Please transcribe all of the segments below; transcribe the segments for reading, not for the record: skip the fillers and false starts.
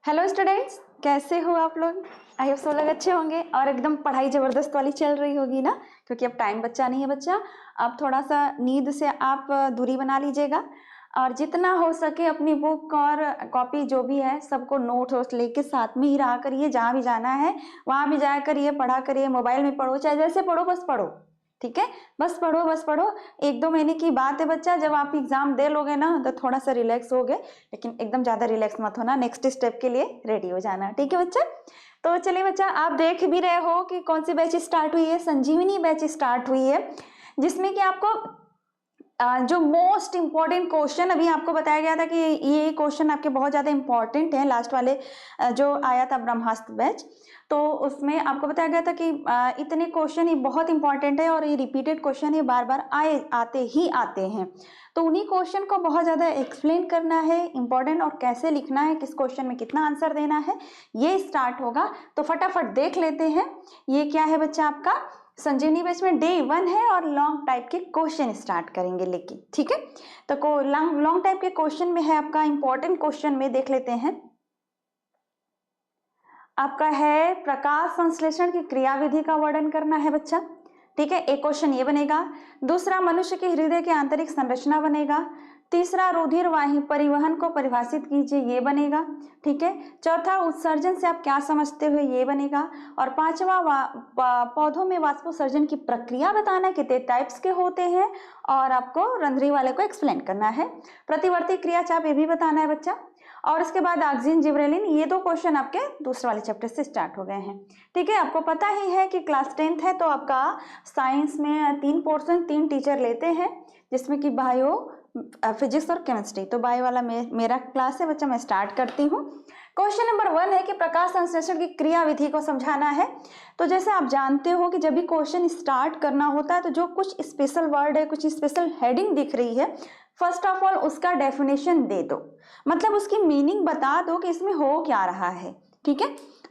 Hello students, कैसे हो आप लोग। आई होप सब लोग अच्छे होंगे और एकदम पढ़ाई ज़बरदस्त वाली चल रही होगी ना, क्योंकि अब टाइम बच्चा नहीं है बच्चा। अब थोड़ा सा नींद से आप दूरी बना लीजिएगा और जितना हो सके अपनी बुक और कॉपी जो भी है सबको नोट वोट लेके साथ में ही रहा करिए। जहाँ भी जाना है वहाँ भी जाया करिए, पढ़ा करिए। मोबाइल में पढ़ो चाहे जैसे पढ़ो, बस पढ़ो, ठीक है। बस पढ़ो बस पढ़ो। 1-2 महीने की बात है बच्चा, जब आप एग्जाम दे लोगे ना तो थोड़ा सा रिलैक्स हो गए, लेकिन एकदम ज़्यादा रिलैक्स मत होना। नेक्स्ट स्टेप के लिए रेडी हो जाना, ठीक है बच्चा। तो चलिए बच्चा, आप देख भी रहे हो कि कौन सी बैच स्टार्ट हुई है। संजीवनी बैच स्टार्ट हुई है, जिसमें कि आपको जो मोस्ट इंपॉर्टेंट क्वेश्चन अभी आपको बताया गया था कि ये क्वेश्चन आपके बहुत ज़्यादा इंपॉर्टेंट है। लास्ट वाले जो आया था ब्रह्मास्त्र बैच, तो उसमें आपको बताया गया था कि इतने क्वेश्चन ये बहुत इंपॉर्टेंट है और ये रिपीटेड क्वेश्चन ये बार बार आते हैं। तो उन्हीं क्वेश्चन को बहुत ज़्यादा एक्सप्लेन करना है, इंपॉर्टेंट, और कैसे लिखना है, किस क्वेश्चन में कितना आंसर देना है, ये स्टार्ट होगा। तो फटाफट देख लेते हैं। ये क्या है बच्चा, आपका संजीवनी बैच में डे 1 है और लॉन्ग टाइप के क्वेश्चन स्टार्ट करेंगे लेके, ठीक है। तो लॉन्ग टाइप के क्वेश्चन में है आपका इंपॉर्टेंट क्वेश्चन में देख लेते हैं। आपका है प्रकाश संश्लेषण की क्रियाविधि का वर्णन करना है बच्चा, ठीक है। एक क्वेश्चन ये बनेगा। दूसरा, मनुष्य के हृदय की आंतरिक संरचना बनेगा। तीसरा, रुधिर वाही परिवहन को परिभाषित कीजिए, ये बनेगा, ठीक है। चौथा, उत्सर्जन से आप क्या समझते हो, ये बनेगा। और पांचवा, पौधों में वाष्पोत्सर्जन की प्रक्रिया बताना, कितने टाइप्स के होते हैं, और आपको रंध्री वाले को एक्सप्लेन करना है। प्रतिवर्ती क्रिया चाप ये भी बताना है बच्चा। और इसके बाद ऑक्सीजन जिब्रेलिन, ये 2 क्वेश्चन आपके दूसरे वाले चैप्टर से स्टार्ट हो गए हैं, ठीक है। आपको पता ही है कि क्लास 10th है तो आपका साइंस में 3 पोर्शन 3 टीचर लेते हैं, जिसमें कि बायो, फिजिक्स और केमिस्ट्री। तो बायो वाला मेरा क्लास है बच्चा, मैं स्टार्ट करती हूँ। क्वेश्चन नंबर 1 है कि प्रकाश संश्लेषण की क्रिया विधि को समझाना है। तो जैसे आप जानते हो कि जब भी क्वेश्चन स्टार्ट करना होता है तो जो कुछ स्पेशल वर्ड है, कुछ स्पेशल हेडिंग दिख रही है, फर्स्ट ऑफ ऑल उसका डेफिनेशन दे दो, मतलब उसकी मीनिंग बता दो कि इसमें हो क्या रहा है, ठीक है।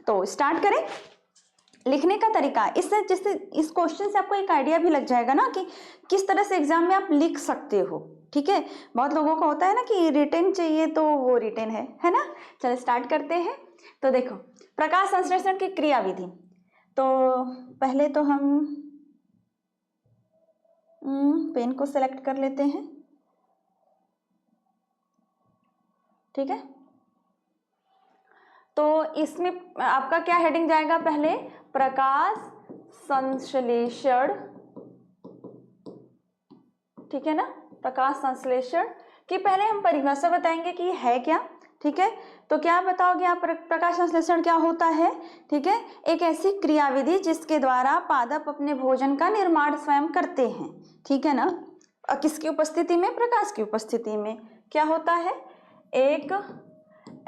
तो स्टार्ट करें। लिखने का तरीका, इससे जिससे इस क्वेश्चन से आपको एक आइडिया भी लग जाएगा ना कि किस तरह से एग्जाम में आप लिख सकते हो, ठीक है। बहुत लोगों को होता है ना कि रिटेन चाहिए, तो वो रिटेन है ना। चलो स्टार्ट करते हैं। तो देखो, प्रकाश संश्लेषण की क्रिया विधि। तो पहले तो हम पेन को सेलेक्ट कर लेते हैं, ठीक है। तो इसमें आपका क्या हेडिंग जाएगा, पहले प्रकाश संश्लेषण, ठीक है ना। प्रकाश संश्लेषण की पहले हम परिभाषा बताएंगे कि है क्या, ठीक है। तो क्या बताओगे आप, प्रकाश संश्लेषण क्या होता है, ठीक है। एक ऐसी क्रियाविधि जिसके द्वारा पादप अपने भोजन का निर्माण स्वयं करते हैं, ठीक है ना। किसकी उपस्थिति में, प्रकाश की उपस्थिति में। क्या होता है, एक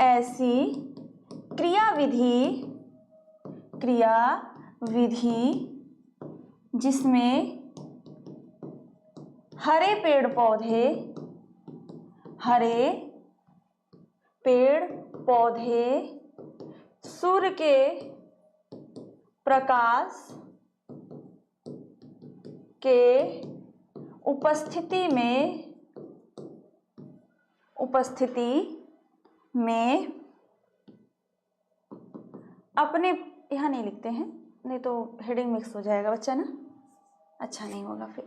ऐसी क्रियाविधि जिसमें हरे पेड़ पौधे सूर्य के प्रकाश के उपस्थिति में अपने, यहाँ नहीं लिखते हैं, नहीं तो हेडिंग मिक्स हो जाएगा बच्चा ना, अच्छा नहीं होगा फिर।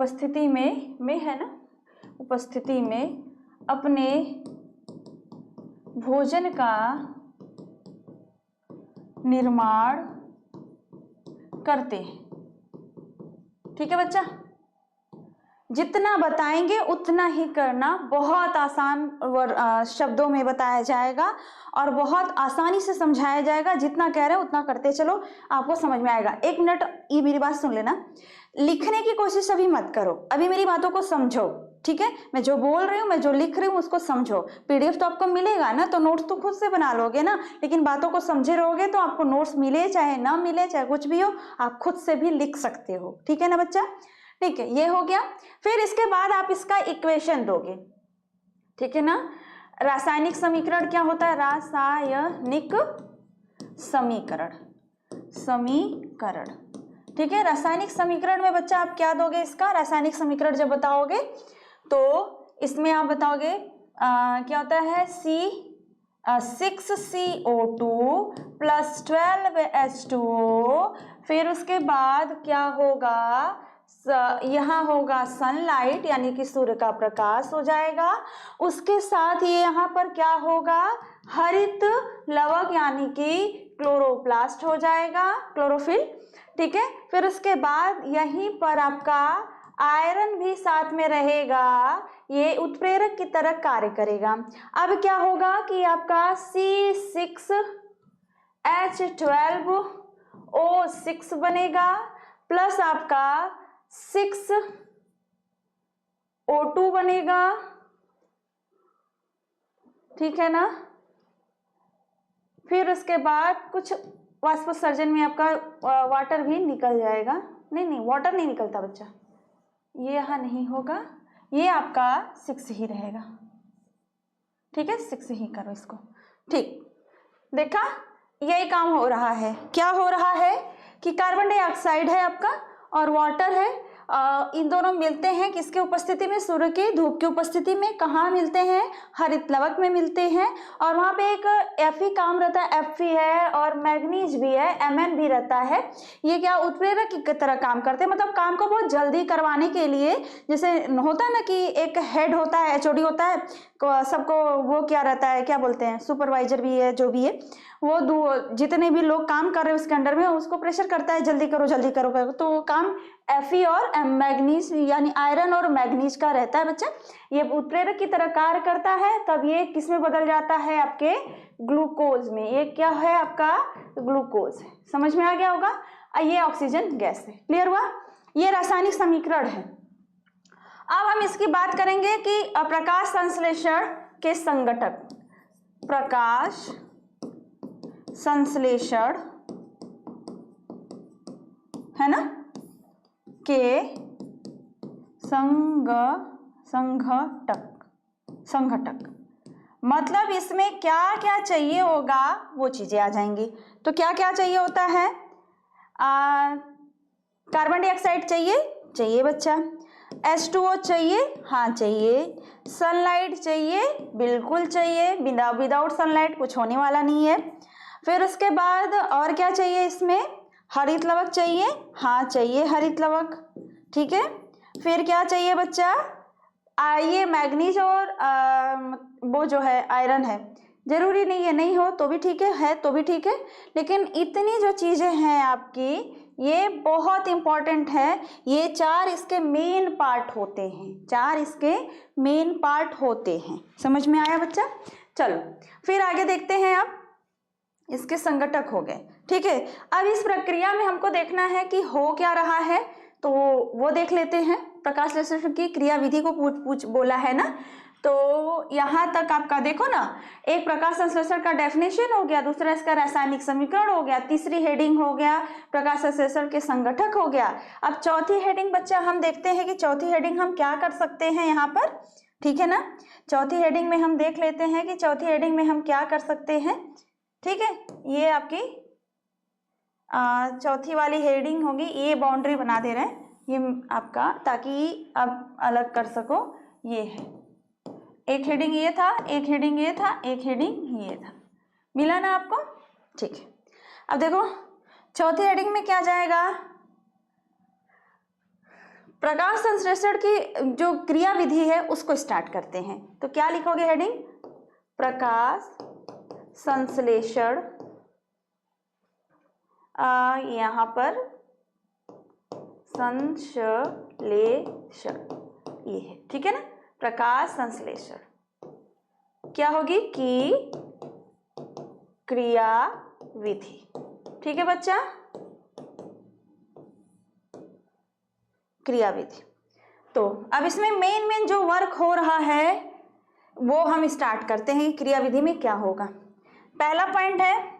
उपस्थिति में है ना, उपस्थिति में अपने भोजन का निर्माण करते हैं, ठीक है बच्चा। जितना बताएंगे उतना ही करना, बहुत आसान शब्दों में बताया जाएगा और बहुत आसानी से समझाया जाएगा। जितना कह रहे हैं उतना करते चलो, आपको समझ में आएगा। 1 मिनट ये मेरी बात सुन लेना, लिखने की कोशिश अभी मत करो, अभी मेरी बातों को समझो, ठीक है। मैं जो बोल रही हूँ, मैं जो लिख रही हूँ उसको समझो। पीडीएफ तो आपको मिलेगा ना, तो नोट्स तो खुद से बना लोगे ना, लेकिन बातों को समझे रहोगे तो आपको नोट्स मिले चाहे ना मिले, चाहे कुछ भी हो, आप खुद से भी लिख सकते हो, ठीक है ना बच्चा। ठीक है, ये हो गया। फिर इसके बाद आप इसका इक्वेशन दोगे, ठीक है ना। रासायनिक समीकरण क्या होता है, रासायनिक समीकरण, ठीक है। रासायनिक समीकरण में बच्चा आप क्या दोगे, इसका रासायनिक समीकरण जब बताओगे तो इसमें आप बताओगे क्या होता है, 6CO2 प्लस 12H2O। फिर उसके बाद क्या होगा, यहाँ होगा सनलाइट यानी कि सूर्य का प्रकाश हो जाएगा। उसके साथ ये यहाँ पर क्या होगा, हरित लवक यानी कि क्लोरोप्लास्ट हो जाएगा, क्लोरोफिल। ठीक है, फिर उसके बाद यहीं पर आपका आयरन भी साथ में रहेगा, ये उत्प्रेरक की तरह कार्य करेगा। अब क्या होगा कि आपका C6H12O6 बनेगा प्लस आपका 6O2 बनेगा, ठीक है ना। फिर उसके बाद कुछ वाष्पोत्सर्जन में आपका वाटर भी निकल जाएगा। नहीं, वाटर नहीं निकलता बच्चा, ये यहाँ नहीं होगा, ये आपका 6 ही रहेगा। ठीक है, 6 ही करो इसको। ठीक, देखा, यही काम हो रहा है। क्या हो रहा है कि कार्बन डाइऑक्साइड है आपका और वाटर है, इन दोनों मिलते हैं किसके उपस्थिति में, सूर्य की धूप की उपस्थिति में। कहाँ मिलते हैं, हरित लवक में मिलते हैं। और वहाँ पे एक Fe काम रहता है, Fe है और मैग्नीज भी है, Mn भी रहता है। ये क्या उत्प्रेरक की तरह काम करते हैं, मतलब काम को बहुत जल्दी करवाने के लिए। जैसे होता है ना कि एक हेड होता है, HOD होता है, सबको वो क्या रहता है, क्या बोलते हैं, सुपरवाइजर भी है, जो भी है, वो जितने भी लोग काम कर रहे हैं उसके अंडर में, उसको प्रेशर करता है जल्दी करो जल्दी करो, तो वो काम Fe और मैग्नीज यानी आयरन और मैग्नीज का रहता है बच्चा। ये उत्प्रेरक की तरह कार्य करता है, तब ये किस में बदल जाता है, आपके ग्लूकोज में। ये क्या है, आपका ग्लूकोज है। समझ में आ गया होगा। ये ऑक्सीजन गैस है। क्लियर हुआ, ये रासायनिक समीकरण है। अब हम इसकी बात करेंगे कि प्रकाश संश्लेषण के संघटक, प्रकाश संश्लेषण है ना के संघटक मतलब इसमें क्या क्या चाहिए होगा वो चीजें आ जाएंगी। तो क्या क्या चाहिए होता है, कार्बन डाइऑक्साइड चाहिए बच्चा, H2O चाहिए, हाँ चाहिए, सनलाइट चाहिए, बिल्कुल चाहिए, विदाउट सनलाइट कुछ होने वाला नहीं है। फिर उसके बाद और क्या चाहिए, इसमें हरित लवक चाहिए, हाँ चाहिए हरित लवक, ठीक है। फिर क्या चाहिए बच्चा, ये मैग्नीज और वो जो है आयरन है, जरूरी नहीं है नहीं हो तो भी ठीक है तो भी ठीक है, लेकिन इतनी जो चीजें हैं आपकी ये बहुत इंपॉर्टेंट है। ये 4 इसके मेन पार्ट होते हैं, 4 इसके मेन पार्ट होते हैं। समझ में आया बच्चा। चलो फिर आगे देखते हैं। अब इसके संघटक हो गए, ठीक है। अब इस प्रक्रिया में हमको देखना है कि हो क्या रहा है, तो वो देख लेते हैं। प्रकाश संश्लेषण की क्रिया विधि को पूछ बोला है ना, तो यहाँ तक आपका देखो ना, एक प्रकाश संश्लेषण का डेफिनेशन हो गया, दूसरा इसका रासायनिक समीकरण हो गया, तीसरी हेडिंग हो गया प्रकाश संश्लेषण के संघटक हो गया। अब चौथी हेडिंग बच्चा हम देखते हैं कि चौथी हेडिंग हम क्या कर सकते हैं यहाँ पर, ठीक है ना। चौथी हेडिंग में हम देख लेते हैं कि चौथी हेडिंग में हम क्या कर सकते हैं, ठीक है। ये आपकी चौथी वाली हेडिंग होगी, ये बाउंड्री बना दे रहे हैं ये आपका, ताकि आप अलग कर सको। ये है एक हेडिंग ये था, एक हेडिंग ये था, एक हेडिंग ये था, मिला ना आपको, ठीक है। अब देखो चौथी हेडिंग में क्या जाएगा, प्रकाश संश्लेषण की जो क्रिया विधि है उसको स्टार्ट करते हैं। तो क्या लिखोगे हेडिंग, प्रकाश संश्लेषण, यहाँ पर संश्लेषण ये है, ठीक है ना। प्रकाश संश्लेषण क्या होगी कि क्रिया विधि, ठीक है बच्चा, क्रिया विधि। तो अब इसमें मेन जो वर्क हो रहा है वो हम स्टार्ट करते हैं कि क्रिया विधि में क्या होगा। पहला पॉइंट है,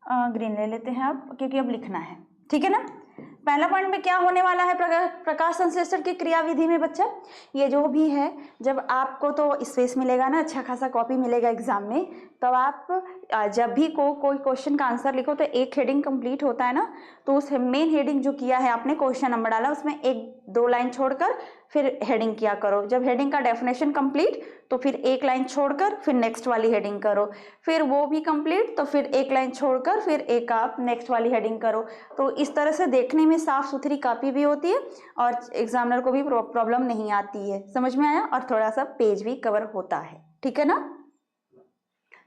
ग्रीन ले लेते हैं अब क्योंकि अब लिखना है, ठीक है ना। पहला पॉइंट में क्या होने वाला है प्रकाश संश्लेषण की क्रिया विधि में बच्चा, ये जो भी है, जब आपको तो स्पेस मिलेगा ना, अच्छा खासा कॉपी मिलेगा एग्जाम में, तो आप जब भी कोई क्वेश्चन का आंसर लिखो तो एक हेडिंग कंप्लीट होता है ना, तो उस मेन हेडिंग जो किया है आपने, क्वेश्चन नंबर डाला, उसमें 1-2 लाइन छोड़कर फिर हेडिंग किया करो। जब हेडिंग का डेफिनेशन कंप्लीट तो फिर एक लाइन छोड़कर फिर नेक्स्ट वाली हेडिंग करो, फिर वो भी कंप्लीट तो फिर एक लाइन छोड़कर फिर एक आप नेक्स्ट वाली हेडिंग करो। तो इस तरह से देखने में साफ सुथरी कॉपी भी होती है और एग्जामिनर को भी प्रॉब्लम नहीं आती है। समझ में आया? और थोड़ा सा पेज भी कवर होता है, ठीक है ना।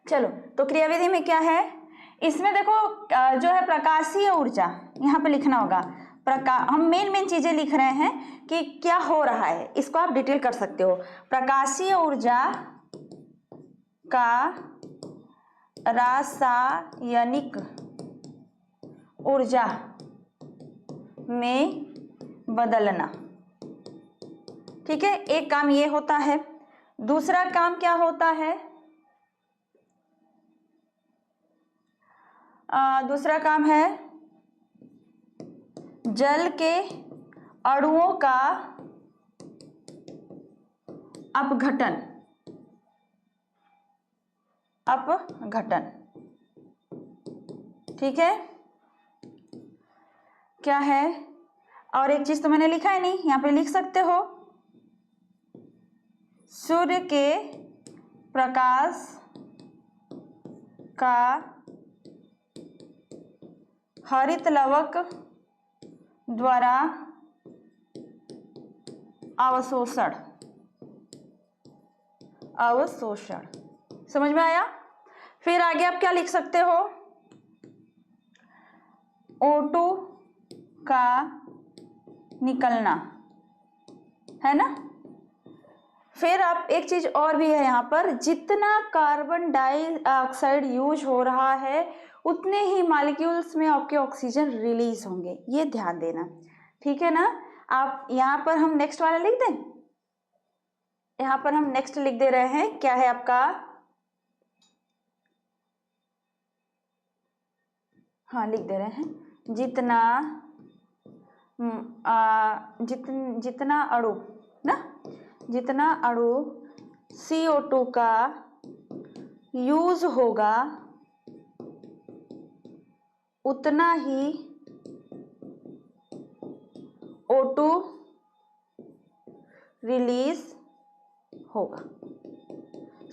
चलो, तो क्रियाविधि में क्या है, इसमें देखो जो है प्रकाशीय ऊर्जा, यहाँ पे लिखना होगा हम मेन चीजें लिख रहे हैं कि क्या हो रहा है, इसको आप डिटेल कर सकते हो। प्रकाशीय ऊर्जा का रासायनिक ऊर्जा में बदलना, ठीक है, एक काम ये होता है। दूसरा काम क्या होता है, दूसरा काम है जल के अणुओं का अपघटन, ठीक है। क्या है, और एक चीज तो मैंने लिखा है नहीं, यहां पे लिख सकते हो, सूर्य के प्रकाश का हरित लवक द्वारा अवशोषण, समझ में आया। फिर आगे आप क्या लिख सकते हो, O2 का निकलना, है ना। फिर आप एक चीज और भी है यहाँ पर, जितना कार्बन डाइऑक्साइड यूज हो रहा है उतने ही मॉलिक्यूल्स में आपके ऑक्सीजन रिलीज होंगे, ये ध्यान देना, ठीक है ना। आप यहाँ पर हम नेक्स्ट वाला लिख दें, यहाँ पर हम नेक्स्ट लिख दे रहे हैं, क्या है आपका, हाँ लिख दे रहे हैं, जितना अणु ना, जितना अणु CO2 का यूज होगा उतना ही O2 रिलीज होगा।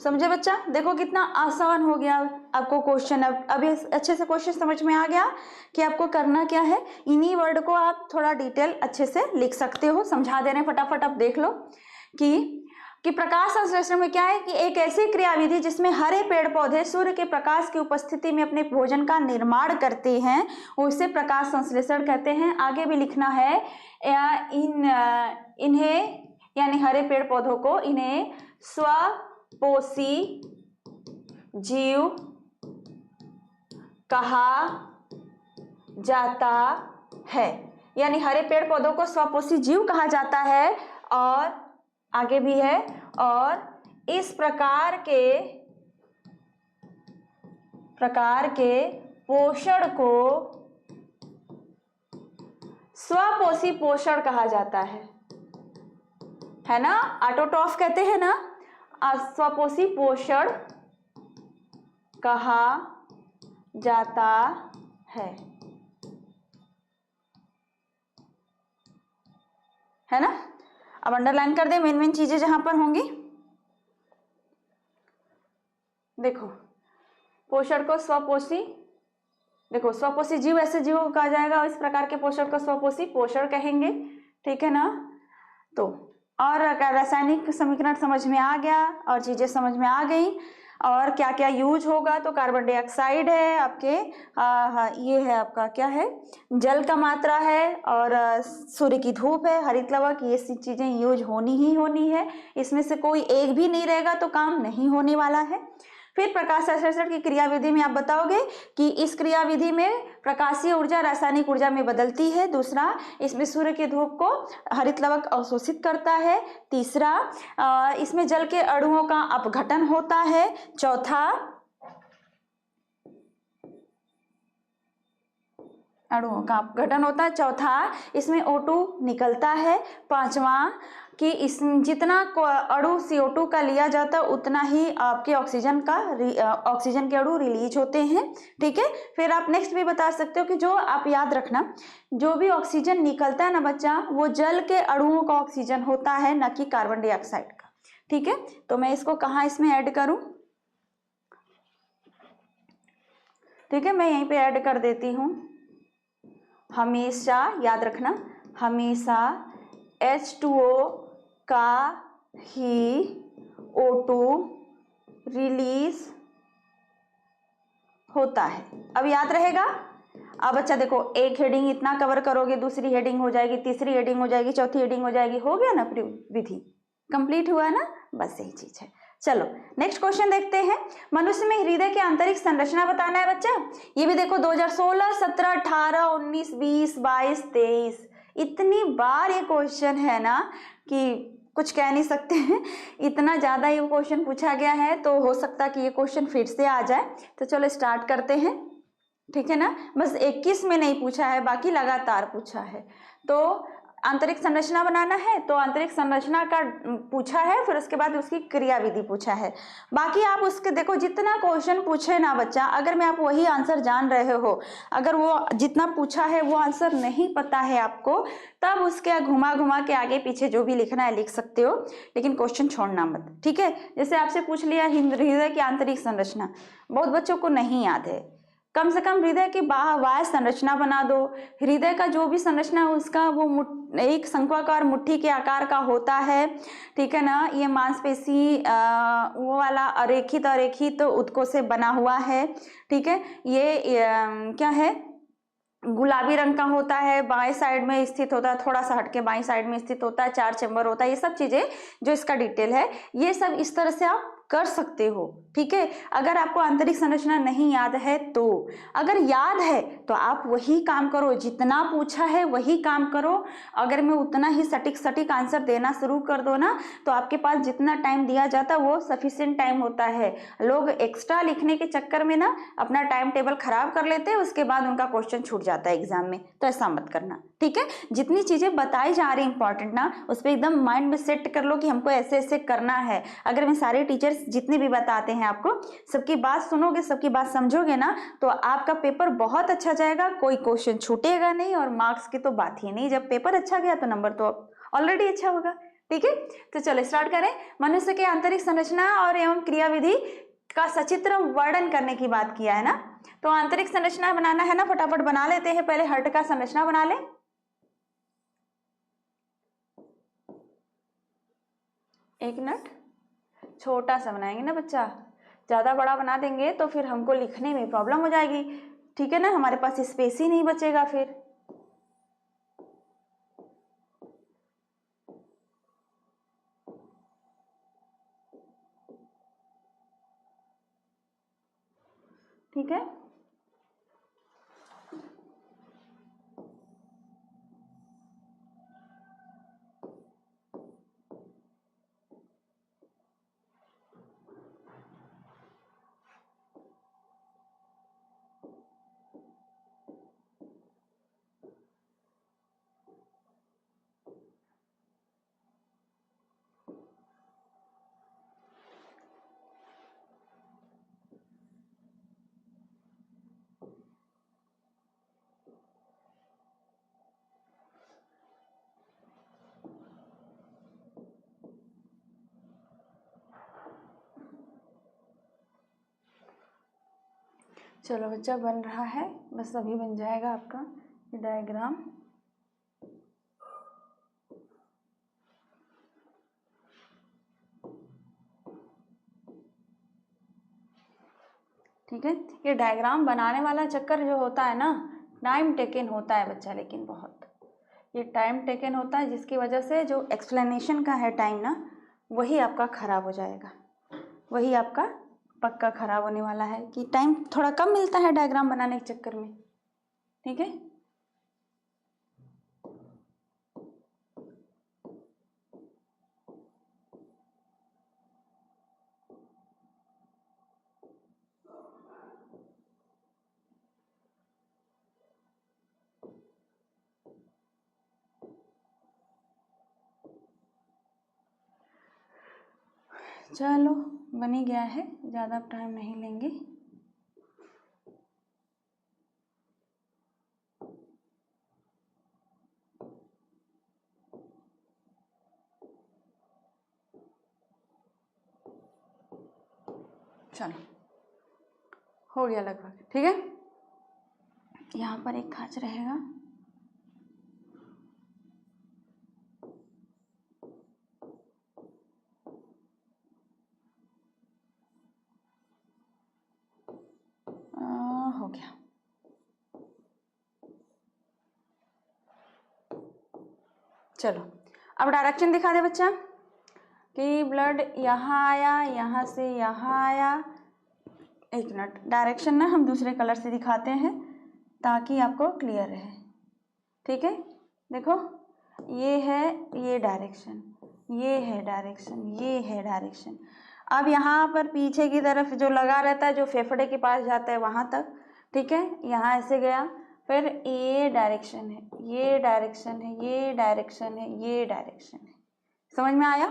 समझे बच्चा? देखो कितना आसान हो गया आपको क्वेश्चन। अब अच्छे से क्वेश्चन समझ में आ गया कि आपको करना क्या है। इन्हीं वर्ड को आप थोड़ा डिटेल अच्छे से लिख सकते हो, समझा दे रहे हैं, फटाफट आप देख लो कि प्रकाश संश्लेषण में क्या है कि एक ऐसी क्रियाविधि जिसमें हरे पेड़ पौधे सूर्य के प्रकाश की उपस्थिति में अपने भोजन का निर्माण करते हैं, उसे प्रकाश संश्लेषण कहते हैं। आगे भी लिखना है, इन्हें यानी हरे पेड़ पौधों को, इन्हें स्वपोषी जीव कहा जाता है, यानी हरे पेड़ पौधों को स्वपोषी जीव कहा जाता है। और आगे भी है, और इस प्रकार के पोषण को स्वपोषी पोषण कहा जाता है ना, ऑटोट्रॉफ कहते हैं ना, स्वपोषी पोषण कहा जाता है ना। अब अंडरलाइन कर दे मेन चीजें जहां पर होंगी। देखो, पोषण को स्वपोषी, देखो स्वपोषी जीव ऐसे जीवों को कहा जाएगा, और इस प्रकार के पोषण को स्वपोषी पोषण कहेंगे, ठीक है ना। तो और रासायनिक समीकरण समझ में आ गया और चीजें समझ में आ गई, और क्या क्या यूज होगा, तो कार्बन डाइऑक्साइड है आपके, ये है आपका क्या है, जल का मात्रा है, और सूर्य की धूप है, हरित लवक, ये सी चीजें यूज होनी ही होनी है। इसमें से कोई एक भी नहीं रहेगा तो काम नहीं होने वाला है। फिर प्रकाश संश्लेषण की क्रियाविधि में आप बताओगे कि इस क्रियाविधि में प्रकाशीय ऊर्जा रासायनिक ऊर्जा में बदलती है। दूसरा, इसमें सूर्य की धूप को हरित लवक अवशोषित करता है। तीसरा, इसमें जल के अणुओं का अपघटन होता है। चौथा, अणुओं का अपघटन होता है। चौथा, इसमें O2 निकलता है। पांचवा, कि इस जितना अणु CO2 का लिया जाता है उतना ही आपके ऑक्सीजन के अणु रिलीज होते हैं। ठीक है, फिर आप नेक्स्ट भी बता सकते हो कि जो आप याद रखना, जो भी ऑक्सीजन निकलता है ना बच्चा, वो जल के अणुओं का ऑक्सीजन होता है, न कि कार्बन डाइऑक्साइड का। ठीक है, तो मैं इसको कहाँ इसमें ऐड करूं? ठीक है, मैं यहीं पे ऐड कर देती हूं। हमेशा याद रखना, हमेशा H2O का ही O2 रिलीज होता है। अब याद रहेगा। अब बच्चा देखो, एक हेडिंग इतना कवर करोगे, दूसरी हेडिंग हो जाएगी, तीसरी हेडिंग हो जाएगी, चौथी हेडिंग हो जाएगी, हो गया ना विधि, कंप्लीट हुआ ना, बस यही चीज है। चलो नेक्स्ट क्वेश्चन देखते हैं। मनुष्य में हृदय की आंतरिक संरचना बताना है बच्चा। ये भी देखो 2016, 17, 18, 19, 20, 22, 23, इतनी बार ये क्वेश्चन है ना कि कुछ कह नहीं सकते हैं, इतना ज्यादा ये क्वेश्चन पूछा गया है, तो हो सकता है कि ये क्वेश्चन फिर से आ जाए। तो चलो स्टार्ट करते हैं। ठीक है ना, बस 21 में नहीं पूछा है, बाकी लगातार पूछा है। तो आंतरिक संरचना बनाना है, तो आंतरिक संरचना का पूछा है, फिर उसके बाद उसकी क्रिया विधि पूछा है। बाकी आप उसके देखो, जितना क्वेश्चन पूछे ना बच्चा, अगर मैं आप वही आंसर जान रहे हो, अगर वो जितना पूछा है वो आंसर नहीं पता है आपको, तब उसके घुमा घुमा के आगे पीछे जो भी लिखना है लिख सकते हो, लेकिन क्वेश्चन छोड़ना मत। ठीक है, जैसे आपसे पूछ लिया हृदय की आंतरिक संरचना, बहुत बच्चों को नहीं याद है, कम से कम हृदय की बाह्य संरचना बना दो। हृदय का जो भी संरचना है उसका वो एक शंक्वाकार मुट्ठी के आकार का होता है। ठीक है ना, ये मांसपेशी वो वाला अरेखित ऊतकों से बना हुआ है। ठीक है, ये क्या है, गुलाबी रंग का होता है, बाएं साइड में स्थित होता है, थोड़ा सा हटके बाएं साइड में स्थित होता है, 4 चैम्बर होता है। ये सब चीजें जो इसका डिटेल है, ये सब इस तरह से आप कर सकते हो। ठीक है, अगर आपको आंतरिक संरचना नहीं याद है तो, अगर याद है तो आप वही काम करो, जितना पूछा है वही काम करो। अगर मैं उतना ही सटीक आंसर देना शुरू कर दो ना, तो आपके पास जितना टाइम दिया जाता है वो सफिशिएंट टाइम होता है। लोग एक्स्ट्रा लिखने के चक्कर में ना अपना टाइम टेबल खराब कर लेते हैं, उसके बाद उनका क्वेश्चन छूट जाता है एग्जाम में, तो ऐसा मत करना। ठीक है, जितनी चीजें बताई जा रही इंपॉर्टेंट ना, उस पर एकदम माइंड में सेट कर लो कि हमको ऐसे ऐसे करना है। अगर मैं सारे टीचर्स जितने भी बताते हैं आपको, सबकी बात सुनोगे, सबकी बात समझोगे ना, तो आपका पेपर बहुत अच्छा जाएगा, कोई क्वेश्चन छूटेगा नहीं, और मार्क्स की तो बात ही नहीं। जब पेपर अच्छा गया तो नंबर तो ऑलरेडी अच्छा होगा। ठीक है, तो चलो स्टार्ट करें। मनुष्य के आंतरिक संरचना और एवं क्रियाविधि का सचित्र वर्णन करने की बात किया है ना, तो आंतरिक संरचना बनाना है ना, फटाफट बना लेते हैं। पहले हर्ट का संरचना बना ले। एक मिनट, छोटा सा बनाएंगे ना बच्चा, ज्यादा बड़ा बना देंगे तो फिर हमको लिखने में प्रॉब्लम हो जाएगी। ठीक है ना, हमारे पास स्पेस ही नहीं बचेगा फिर। ठीक है, चलो बच्चा बन रहा है, बस अभी बन जाएगा आपका डायग्राम। ठीक है, ये डायग्राम बनाने वाला चक्कर जो होता है ना, टाइम टेकन होता है बच्चा, लेकिन बहुत ये टाइम टेकन होता है, जिसकी वजह से जो एक्सप्लेनेशन का है टाइम ना, वही आपका खराब हो जाएगा, वही आपका पक्का खराब होने वाला है कि टाइम थोड़ा कम मिलता है डायग्राम बनाने के चक्कर में। ठीक है, चलो बन ही गया है, ज़्यादा टाइम नहीं लेंगे। चलो हो गया लगभग, ठीक है। यहाँ पर एक खांच रहेगा, हो गया। चलो अब डायरेक्शन दिखा दे बच्चा कि ब्लड यहाँ आया, यहाँ से यहाँ आया। एक मिनट, डायरेक्शन ना हम दूसरे कलर से दिखाते हैं ताकि आपको क्लियर रहे, ठीक है। देखो ये है, ये डायरेक्शन, ये है डायरेक्शन, ये है डायरेक्शन। अब यहाँ पर पीछे की तरफ जो लगा रहता है, जो फेफड़े के पास जाता है वहाँ तक, ठीक है। यहाँ ऐसे गया, फिर ये डायरेक्शन है, ये डायरेक्शन है, ये डायरेक्शन है, ये डायरेक्शन है। समझ में आया?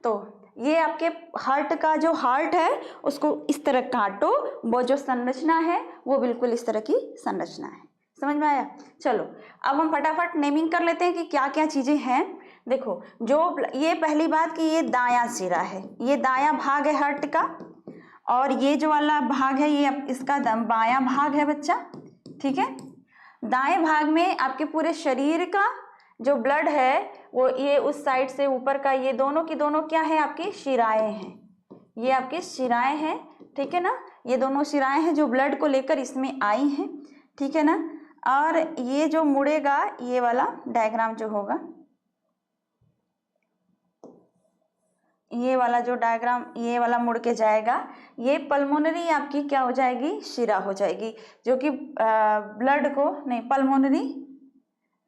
तो ये आपके हार्ट का जो हार्ट है उसको इस तरह काटो, वो जो संरचना है वो बिल्कुल इस तरह की संरचना है। समझ में आया? चलो अब हम फटाफट नेमिंग कर लेते हैं कि क्या क्या चीज़ें हैं। देखो, जो ये पहली बात कि ये दायां सिरा है, ये दायां भाग है हार्ट का, और ये जो वाला भाग है ये इसका बायां भाग है बच्चा, ठीक है। दाएं भाग में आपके पूरे शरीर का जो ब्लड है वो ये उस साइड से ऊपर का, ये दोनों की दोनों क्या है, आपकी शिराएं हैं। ये आपकी शिराएं हैं, ठीक है ना। ये दोनों शिराएं हैं जो ब्लड को लेकर इसमें आई हैं, ठीक है ना। और ये जो मुड़ेगा, ये वाला डायग्राम जो होगा, ये वाला जो डायग्राम, ये वाला मुड़ के जाएगा, ये पल्मोनरी आपकी क्या हो जाएगी, शिरा हो जाएगी, जो कि ब्लड को नहीं, पल्मोनरी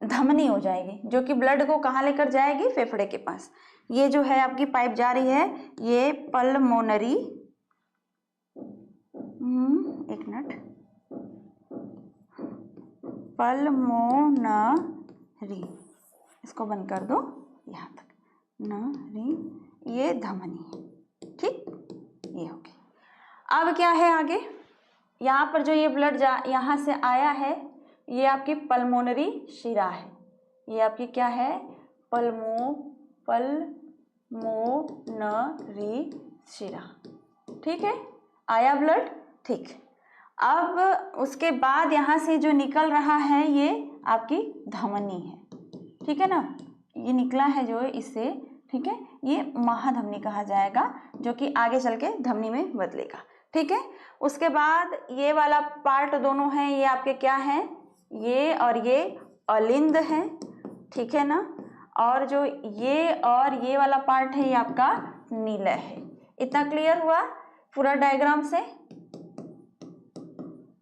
धमनी हो जाएगी, जो कि ब्लड को कहाँ लेकर जाएगी, फेफड़े के पास। ये जो है आपकी पाइप जा रही है, ये पल्मोनरी, एक मिनट, पल्मोनरी, इसको बंद कर दो यहाँ तक, नरी, ये धमनी, ठीक, ये हो गई। अब क्या है आगे, यहाँ पर जो ये ब्लड यहाँ से आया है, ये आपकी पल्मोनरी शिरा है। ये आपकी क्या है, पल्मोनरी शिरा, ठीक है। आया ब्लड, ठीक। अब उसके बाद यहाँ से जो निकल रहा है ये आपकी धमनी है, ठीक है ना। ये निकला है जो इससे, ठीक है, ये महाधमनी कहा जाएगा, जो कि आगे चल के धमनी में बदलेगा, ठीक है। उसके बाद ये वाला पार्ट दोनों हैं, ये आपके क्या हैं, ये और ये अलिंद है, ठीक है ना। और जो ये और ये वाला पार्ट है ये आपका नीलय है। इतना क्लियर हुआ पूरा डायग्राम से,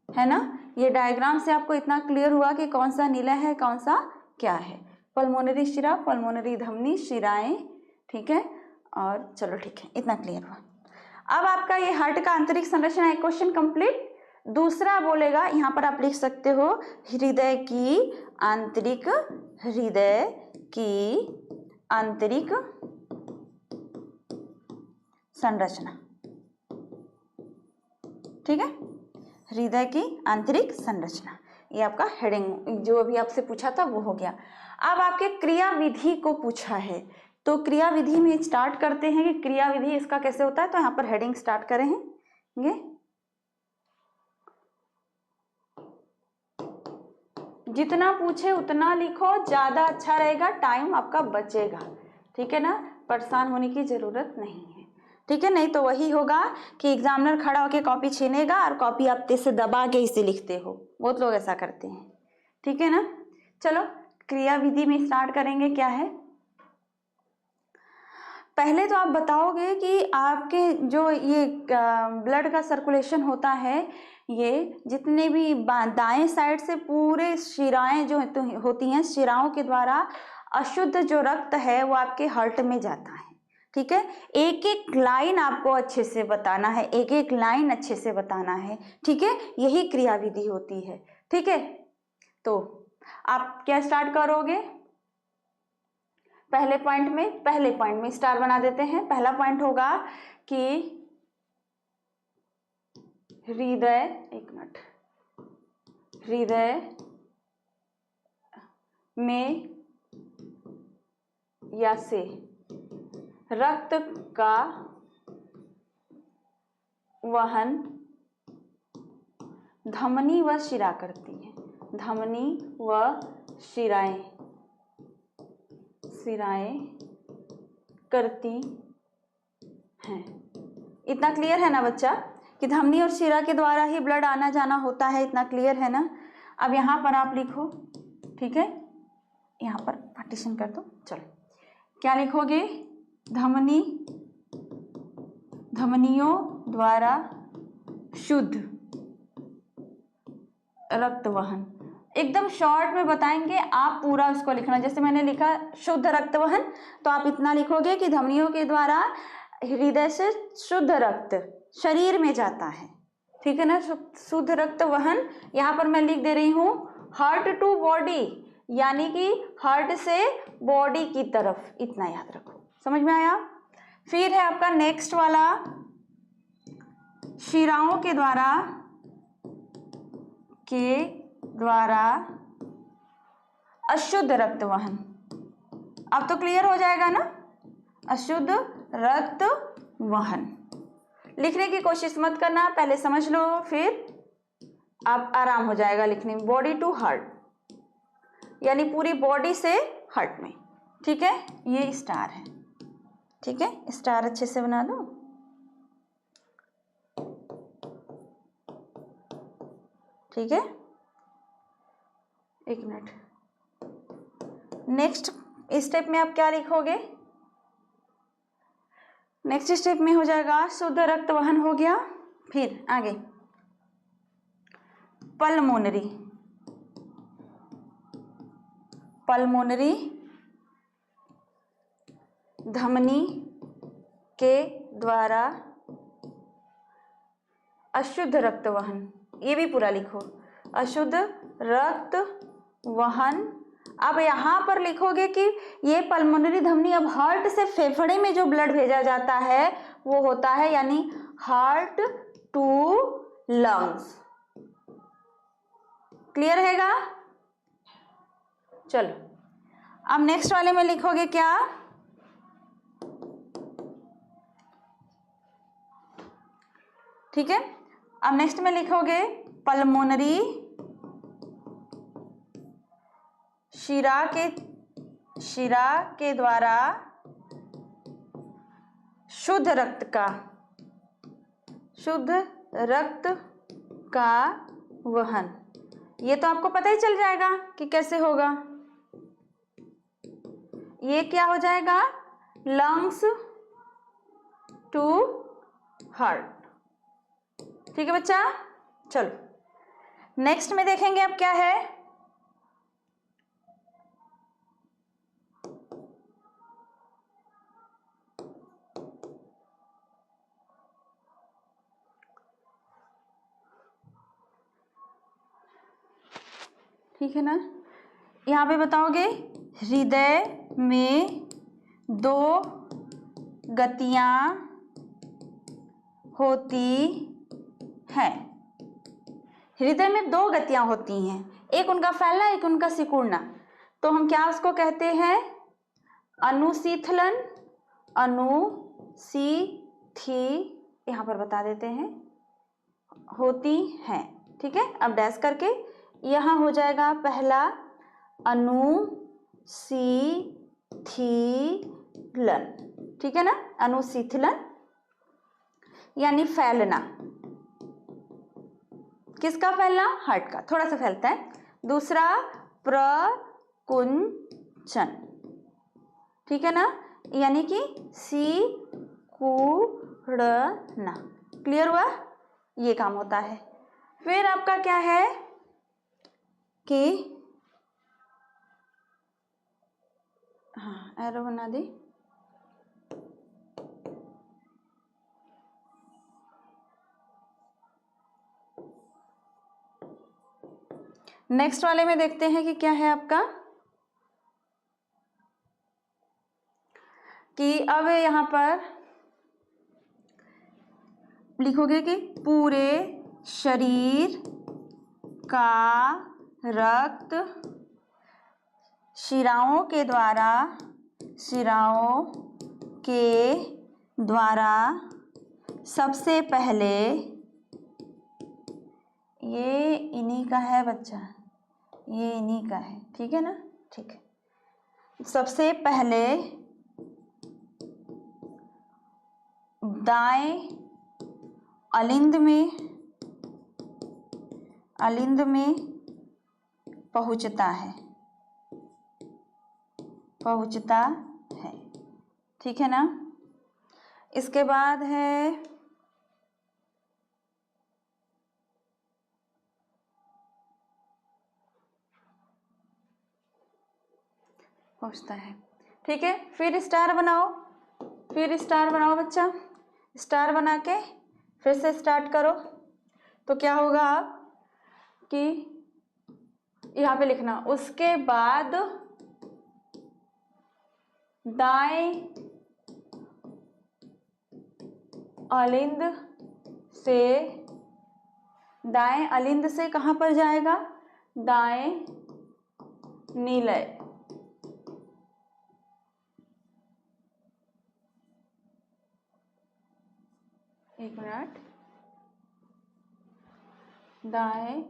है ना। ये डायग्राम से आपको इतना क्लियर हुआ कि कौन सा नीलय है, कौन सा क्या है। पल्मोनरी शिरा, पल्मोनरी धमनी, शिराएं, ठीक है। और चलो ठीक है, इतना क्लियर हुआ। अब आपका ये हार्ट का आंतरिक संरचना एक क्वेश्चन कंप्लीट। दूसरा बोलेगा, यहाँ पर आप लिख सकते हो, हृदय की आंतरिक, हृदय की आंतरिक संरचना, ठीक है। हृदय की आंतरिक संरचना, ये आपका हेडिंग, जो अभी आपसे पूछा था वो हो गया। अब आपके क्रिया विधि को पूछा है, तो क्रिया विधि में स्टार्ट करते हैं कि क्रिया विधि इसका कैसे होता है। तो यहाँ पर हेडिंग स्टार्ट करेंगे, जितना पूछे उतना लिखो, ज़्यादा अच्छा रहेगा, टाइम आपका बचेगा, ठीक है ना। परेशान होने की ज़रूरत नहीं है, ठीक है। नहीं तो वही होगा कि एग्जामिनर खड़ा होकर कॉपी छीनेगा और कॉपी आप तेज से दबा के इसे लिखते हो, बहुत लोग ऐसा करते हैं, ठीक है ना। चलो क्रिया विधि में स्टार्ट करेंगे। क्या है, पहले तो आप बताओगे कि आपके जो ये ब्लड का सर्कुलेशन होता है, ये जितने भी दाएं साइड से पूरे शिराएं जो होती हैं, शिराओं के द्वारा अशुद्ध जो रक्त है वो आपके हार्ट में जाता है, ठीक है। एक एक लाइन आपको अच्छे से बताना है, एक एक लाइन अच्छे से बताना है, ठीक है। यही क्रिया विधि होती है, ठीक है। तो आप क्या स्टार्ट करोगे, पहले पॉइंट में स्टार बना देते हैं। पहला पॉइंट होगा कि हृदय, एक मिनट, हृदय में या से रक्त का वहन धमनी व शिरा करती है। धमनी व शिराएं करती हैं। इतना क्लियर है ना बच्चा कि धमनी और शिरा के द्वारा ही ब्लड आना जाना होता है, इतना क्लियर है ना। अब यहाँ पर आप लिखो, ठीक है, यहाँ पर पार्टीशन कर दो। चलो क्या लिखोगे? धमनियों द्वारा शुद्ध रक्त वहन। एकदम शॉर्ट में बताएंगे, आप पूरा उसको लिखना। जैसे मैंने लिखा शुद्ध रक्त वहन, तो आप इतना लिखोगे कि धमनियों के द्वारा हृदय से शुद्ध रक्त शरीर में जाता है, ठीक है ना। शुद्ध रक्त वहन, यहाँ पर मैं लिख दे रही हूँ हार्ट टू बॉडी, यानी कि हार्ट से बॉडी की तरफ, इतना याद रखो। समझ में आया? फिर है आपका नेक्स्ट वाला, शिराओं के द्वारा अशुद्ध रक्त वहन। अब तो क्लियर हो जाएगा ना, अशुद्ध रक्त वहन। लिखने की कोशिश मत करना, पहले समझ लो, फिर आप आराम हो जाएगा लिखने में। बॉडी टू हार्ट, यानी पूरी बॉडी से हार्ट में, ठीक है। ये स्टार है, ठीक है, स्टार अच्छे से बना दो। ठीक है, एक मिनट। नेक्स्ट स्टेप में आप क्या लिखोगे? नेक्स्ट स्टेप में हो जाएगा शुद्ध रक्त वहन हो गया। फिर आगे पल्मोनरी धमनी के द्वारा अशुद्ध रक्त वहन। ये भी पूरा लिखो, अशुद्ध रक्त वहन। अब यहाँ पर लिखोगे कि ये पल्मोनरी धमनी, अब हार्ट से फेफड़े में जो ब्लड भेजा जाता है वो होता है, यानी हार्ट टू लंग्स। क्लियर हैगा? चलो अब नेक्स्ट वाले में लिखोगे क्या? ठीक है, अब नेक्स्ट में लिखोगे पल्मोनरी शिरा के द्वारा शुद्ध रक्त का वहन। ये तो आपको पता ही चल जाएगा कि कैसे होगा। ये क्या हो जाएगा? Lungs to heart. ठीक है बच्चा, चलो नेक्स्ट में देखेंगे अब क्या है। ठीक है ना, यहाँ पे बताओगे हृदय में 2 गतियां होती हैं। हृदय में 2 गतियां होती हैं, एक उनका फैलना, एक उनका सिकुड़ना। तो हम क्या उसको कहते हैं? अनुशीथलन, यहाँ पर बता देते हैं, होती हैं। ठीक है, अब डैश करके यहाँ हो जाएगा पहला अनुशीथलन। ठीक है ना, अनुशीथलन यानी फैलना। किसका फैलना? हार्ट का, थोड़ा सा फैलता है। दूसरा प्रकुंचन, ठीक है ना, यानी कि सिकुड़ना। क्लियर हुआ? ये काम होता है। फिर आपका क्या है कि हाँ, एरो बना दी। नेक्स्ट वाले में देखते हैं कि क्या है आपका कि अब यहाँ पर लिखोगे कि पूरे शरीर का रक्त शिराओं के द्वारा सबसे पहले, ये इन्हीं का है बच्चा, ये इन्हीं का है, ठीक है ना, ठीक है। सबसे पहले दाएं अलिंद में पहुंचता है, ठीक है ना। इसके बाद है पहुंचता है, ठीक है। फिर स्टार बनाओ बच्चा, स्टार बना के फिर से स्टार्ट करो। तो क्या होगा कि यहाँ पे लिखना, उसके बाद दाएं अलिंद से कहाँ पर जाएगा, दाएं नीलय, एक मिनट, दाएं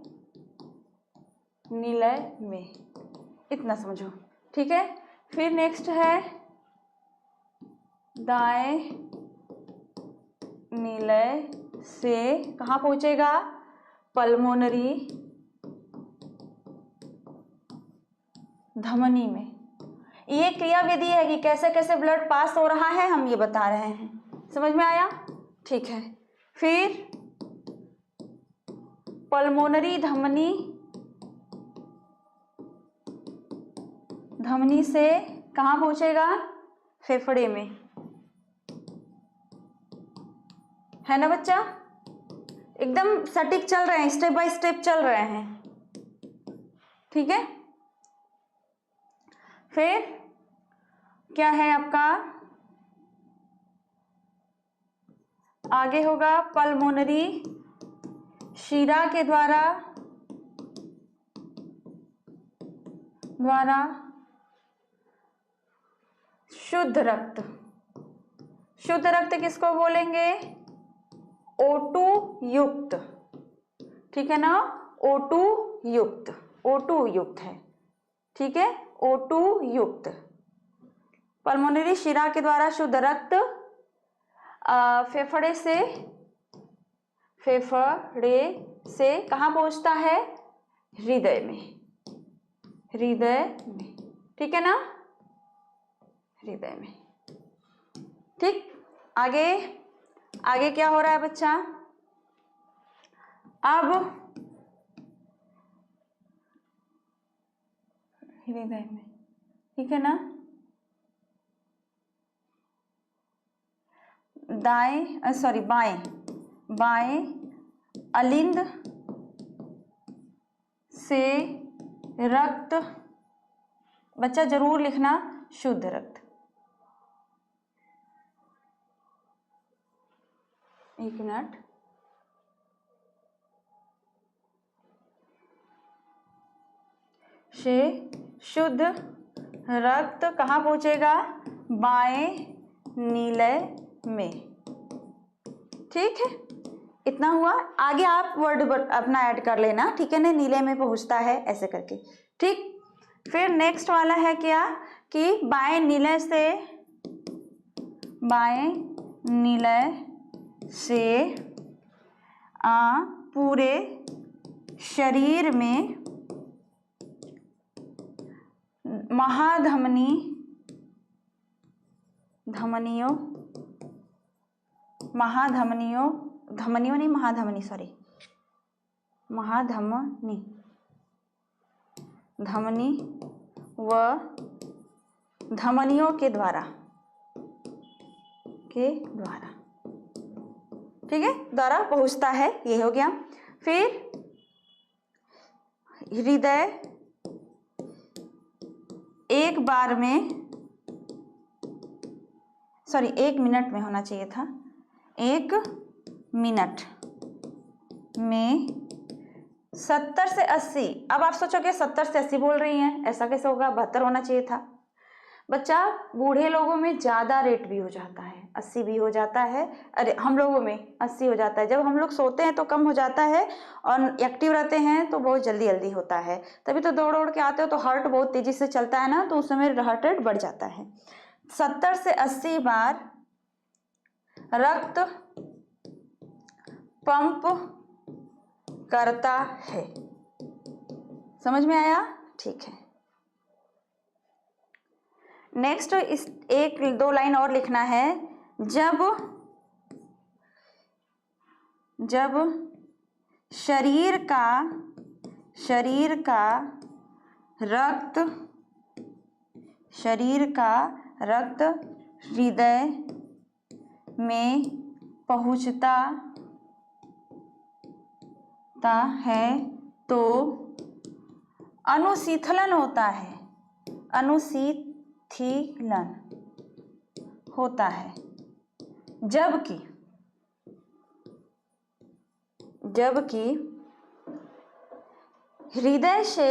नीलय में, इतना समझो, ठीक है। फिर नेक्स्ट है दाएं नीलय से कहाँ पहुंचेगा, पल्मोनरी धमनी में। ये क्रिया विधि है कि कैसे कैसे ब्लड पास हो रहा है, हम ये बता रहे हैं, समझ में आया, ठीक है। फिर पल्मोनरी धमनी से कहाँ पहुंचेगा, फेफड़े में, है ना बच्चा। एकदम सटीक चल रहे हैं, स्टेप बाय स्टेप चल रहे हैं, ठीक है। फिर क्या है आपका, आगे होगा पल्मोनरी शिरा के द्वारा शुद्ध रक्त किसको बोलेंगे, O2 युक्त, ठीक है ना, O2 युक्त है, ठीक है, O2 युक्त। पल्मोनरी शिरा के द्वारा शुद्ध रक्त फेफड़े से कहाँ पहुंचता है, हृदय में, ठीक है ना, हृदय में, ठीक। आगे क्या हो रहा है बच्चा, अब हृदय में, ठीक है ना, बाएं अलिंद से रक्त, बच्चा जरूर लिखना, शुद्ध रक्त, एक मिनट, से शुद्ध रक्त कहाँ पहुंचेगा, बाएं नीलय में, ठीक है। इतना हुआ, आगे आप वर्ड अपना ऐड कर लेना, ठीक है ना, नीले में पहुंचता है ऐसे करके, ठीक। फिर नेक्स्ट वाला है क्या कि बाएं नीलय से पूरे शरीर में महाधमनियों धमनी व धमनियों के द्वारा, ठीक है, द्वारा पहुंचता है, ये हो गया। फिर हृदय एक बार में सॉरी 1 मिनट में होना चाहिए था, 1 मिनट में 70 से 80। अब आप सोचोगे 70 से 80 बोल रही हैं, ऐसा कैसे होगा, 72 होना चाहिए था। बच्चा बूढ़े लोगों में ज़्यादा रेट भी हो जाता है, 80 भी हो जाता है, अरे हम लोगों में 80 हो जाता है। जब हम लोग सोते हैं तो कम हो जाता है और एक्टिव रहते हैं तो बहुत जल्दी जल्दी होता है। तभी तो दौड़ दौड़ के आते हो तो हार्ट बहुत तेज़ी से चलता है ना, तो उस समय हार्ट रेट बढ़ जाता है। 70 से 80 बार रक्त पंप करता है। समझ में आया? ठीक है। नेक्स्ट इस 1-2 लाइन और लिखना है। जब शरीर का रक्त हृदय में पहुंचता है तो अनुशीतलन होता है, अनुशीतलन होता है। जबकि हृदय से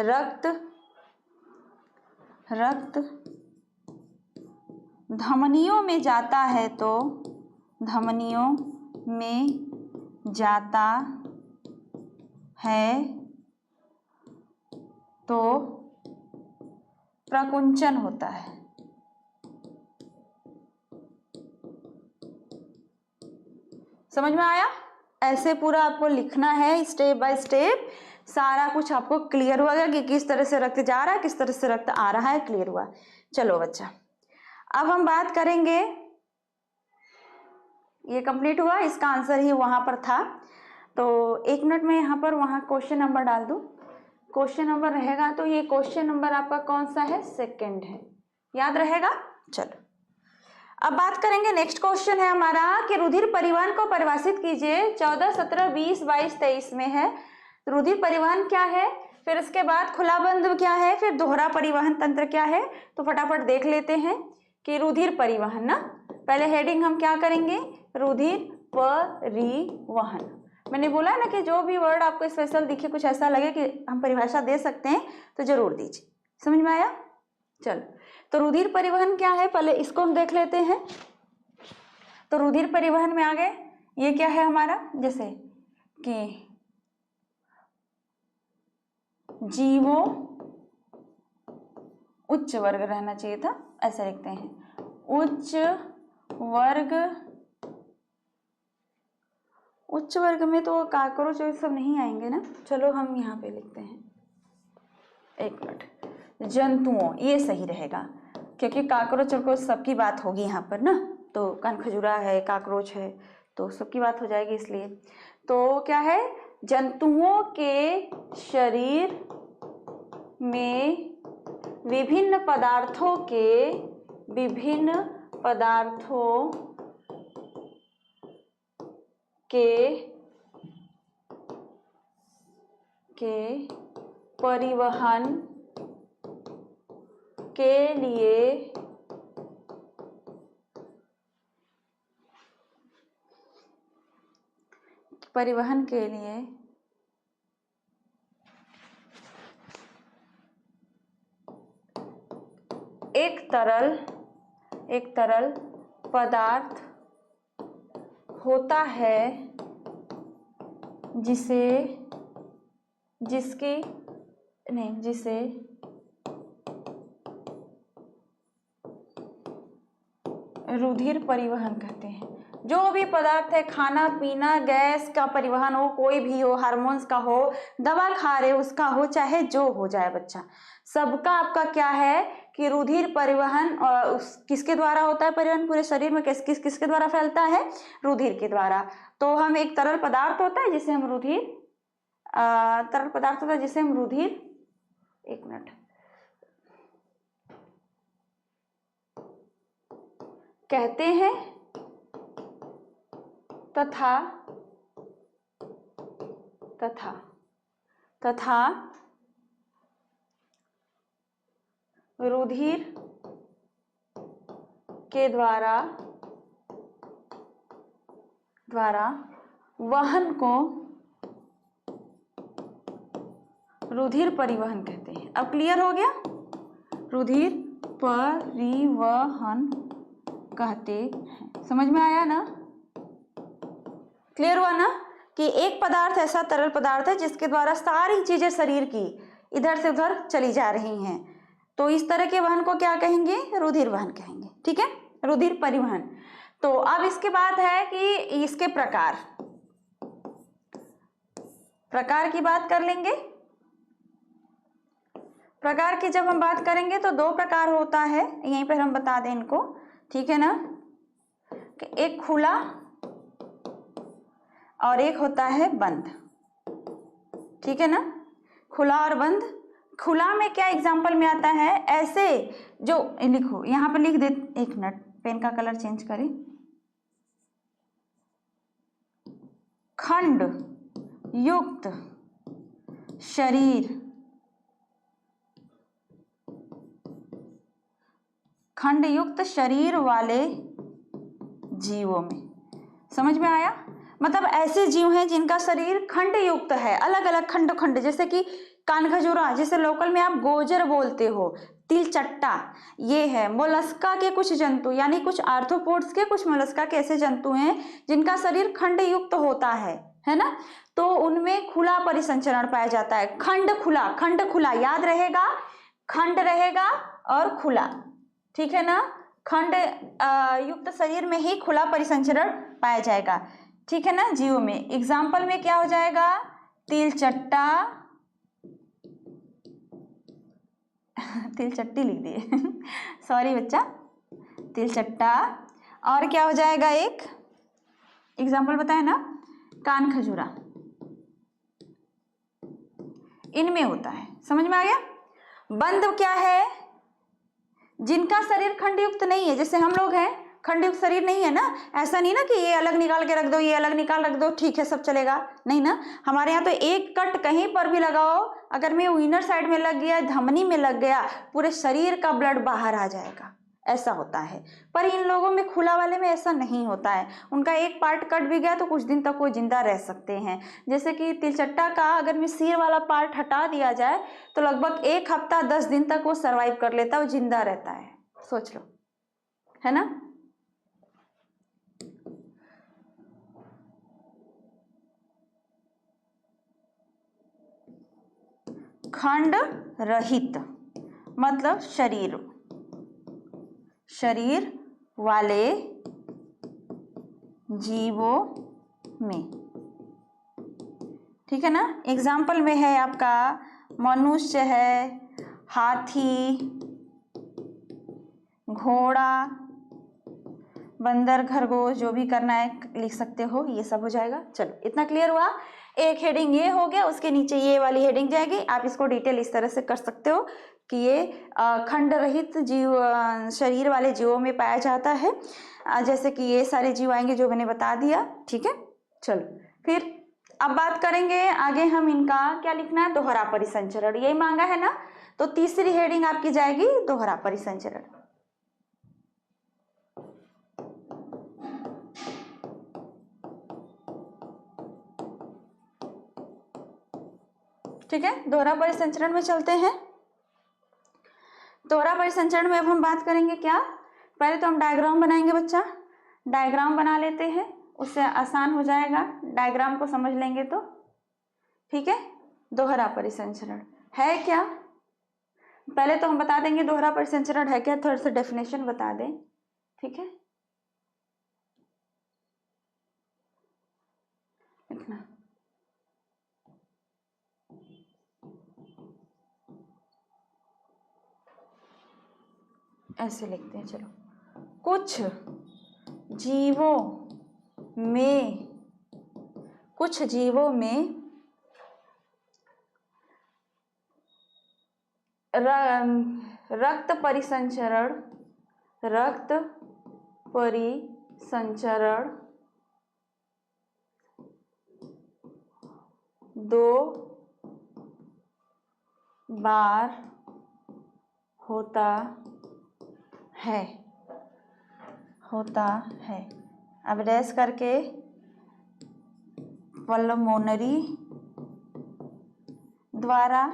रक्त धमनियों में जाता है तो प्रकुंचन होता है। समझ में आया? ऐसे पूरा आपको लिखना है, स्टेप बाय स्टेप सारा कुछ आपको क्लियर हुआ कि किस तरह से रक्त जा रहा है, किस तरह से रक्त आ रहा है, क्लियर हुआ। चलो बच्चा, अब हम बात करेंगे, ये कंप्लीट हुआ, इसका आंसर ही वहां पर था। तो 1 मिनट में यहाँ पर वहां क्वेश्चन नंबर डाल दूं। क्वेश्चन नंबर रहेगा तो ये क्वेश्चन नंबर आपका कौन सा है, सेकंड है, याद रहेगा। चलो अब बात करेंगे, नेक्स्ट क्वेश्चन है हमारा कि रुधिर परिवहन को परिभाषित कीजिए। 14, 17, 20, 22, 23 में है रुधिर परिवहन क्या है, फिर इसके बाद खुला बंद क्या है, फिर दोहरा परिवहन तंत्र क्या है। तो फटाफट देख लेते हैं कि रुधिर परिवहन ना, पहले हेडिंग हम क्या करेंगे, रुधिर परिवहन। मैंने बोला ना कि जो भी वर्ड आपको स्पेशल दिखे, कुछ ऐसा लगे कि हम परिभाषा दे सकते हैं तो जरूर दीजिए। समझ में आया? चलो, तो रुधिर परिवहन क्या है पहले इसको हम देख लेते हैं। तो रुधिर परिवहन में आगे ये क्या है हमारा, जैसे कि जीवों, उच्च वर्ग रहना चाहिए था, ऐसा लिखते हैं, उच्च वर्ग में तो काकरोच सब नहीं आएंगे ना। चलो हम यहाँ पे लिखते हैं, 1 मिनट, जंतुओं, ये सही रहेगा क्योंकि काकरोच को सबकी बात होगी यहाँ पर ना, तो कनखजूरा है, काकरोच है, तो सबकी बात हो जाएगी इसलिए। तो क्या है, जंतुओं के शरीर में विभिन्न पदार्थों के परिवहन के लिए एक तरल पदार्थ होता है जिसे रुधिर परिवहन कहते हैं। जो भी पदार्थ है, खाना पीना, गैस का परिवहन हो, कोई भी हो, हार्मोन्स का हो, दवा खा रहे उसका हो, चाहे जो हो जाए बच्चा, सबका आपका क्या है कि रुधिर परिवहन किसके द्वारा होता है, परिवहन पूरे शरीर में किसके द्वारा फैलता है, रुधिर के द्वारा। तो हम एक तरल पदार्थ होता है जिसे हम रुधिर 1 मिनट कहते हैं तथा रुधिर के द्वारा वहन को रुधिर परिवहन कहते हैं। अब क्लियर हो गया? रुधिर परिवहन कहते हैं। समझ में आया ना? क्लियर हुआ ना कि एक पदार्थ ऐसा तरल पदार्थ है जिसके द्वारा सारी चीजें शरीर की इधर से उधर चली जा रही हैं, तो इस तरह के वहन को क्या कहेंगे? रुधिर वहन कहेंगे। ठीक है, रुधिर परिवहन। तो अब इसके बाद है कि इसके प्रकार की बात कर लेंगे। प्रकार की जब हम बात करेंगे तो दो प्रकार होता है, यहीं पर हम बता दें इनको। ठीक है ना, कि एक खुला और एक होता है बंद। ठीक है ना, खुला और बंद। खुला में क्या एग्जाम्पल में आता है? ऐसे जो लिखो, यहां पर लिख दे, एक मिनट पेन का कलर चेंज करें। खंड युक्त शरीर, खंड युक्त शरीर वाले जीवों में। समझ में आया? मतलब ऐसे जीव हैं जिनका शरीर खंड युक्त है, अलग अलग खंड खंड, जैसे कि कानखजूरा, जिसे लोकल में आप गोजर बोलते हो, तिलचट्टा, ये है। मोलस्का के कुछ जंतु, यानी कुछ आर्थ्रोपोड्स के, कुछ मोलस्का के ऐसे जंतु हैं जिनका शरीर खंड युक्त होता है ना, तो उनमें खुला परिसंचरण पाया जाता है। खंड खुला याद रहेगा, खंड रहेगा और खुला। ठीक है ना, खंड युक्त शरीर में ही खुला परिसंचरण पाया जाएगा। ठीक है ना, जीव में। एग्जाम्पल में क्या हो जाएगा? तिलचट्टा, तिलचट्टी लिख दिए सॉरी बच्चा, तिलचट्टा। और क्या हो जाएगा? एक एग्जाम्पल बताए ना, कान खजूरा, इनमें होता है। समझ में आ गया? बंद क्या है? जिनका शरीर खंडयुक्त नहीं है, जैसे हम लोग हैं, खंडयुक्त शरीर नहीं है ना। ऐसा नहीं ना कि ये अलग निकाल के रख दो, ये अलग निकाल रख दो, ठीक है सब चलेगा, नहीं ना। हमारे यहाँ तो एक कट कहीं पर भी लगाओ, अगर में इनर साइड में लग गया, धमनी में लग गया, पूरे शरीर का ब्लड बाहर आ जाएगा, ऐसा होता है। पर इन लोगों में, खुला वाले में ऐसा नहीं होता है। उनका एक पार्ट कट भी गया तो कुछ दिन तक वो जिंदा रह सकते हैं। जैसे कि तिलचट्टा का अगर में सिर वाला पार्ट हटा दिया जाए तो लगभग 1 हफ्ता 10 दिन तक वो सर्वाइव कर लेता है, वो जिंदा रहता है। सोच लो, है ना। खंड रहित मतलब शरीर वाले जीवों में। ठीक है ना। एग्जाम्पल में है आपका मनुष्य है, हाथी, घोड़ा, बंदर, खरगोश, जो भी करना है लिख सकते हो, ये सब हो जाएगा। चलो इतना क्लियर हुआ। एक हेडिंग ये हो गया, उसके नीचे ये वाली हेडिंग जाएगी। आप इसको डिटेल इस तरह से कर सकते हो कि ये खंड रहित जीव, शरीर वाले जीवों में पाया जाता है। जैसे कि ये सारे जीव आएंगे जो मैंने बता दिया। ठीक है, चलो फिर अब बात करेंगे आगे हम इनका क्या लिखना है, दोहरा परिसंचरण। यही मांगा है ना, तो तीसरी हेडिंग आपकी जाएगी दोहरा परिसंचरण। ठीक है, दोहरा परिसंचरण में चलते हैं। दोहरा परिसंचरण में अब हम बात करेंगे क्या, पहले तो हम डायग्राम बनाएंगे बच्चा। डायग्राम बना लेते हैं, उससे आसान हो जाएगा, डायग्राम को समझ लेंगे तो। ठीक है, दोहरा परिसंचरण है क्या, पहले तो हम बता देंगे दोहरा परिसंचरण है क्या, थोड़ा सा डेफिनेशन बता दें। ठीक है, लिखना ऐसे लिखते हैं। चलो, कुछ जीवों में रक्त परिसंचरण दो बार होता है। होता है। अब डैश करके पल्मोनरी द्वारा,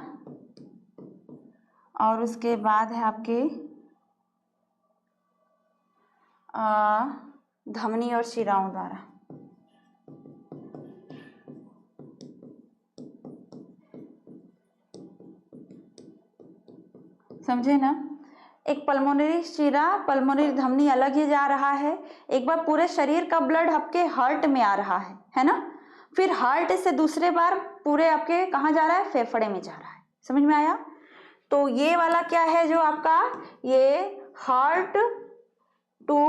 और उसके बाद है आपके धमनी और शिराओं द्वारा। समझे ना? एक पल्मोनरी शिरा, पल्मोनरी धमनी अलग ही जा रहा है। एक बार पूरे शरीर का ब्लड आपके हार्ट में आ रहा है ना? फिर हार्ट से दूसरे बार पूरे आपके कहाँ जा रहा है? फेफड़े में जा रहा है। समझ में आया? तो ये वाला क्या है जो आपका, ये हार्ट टू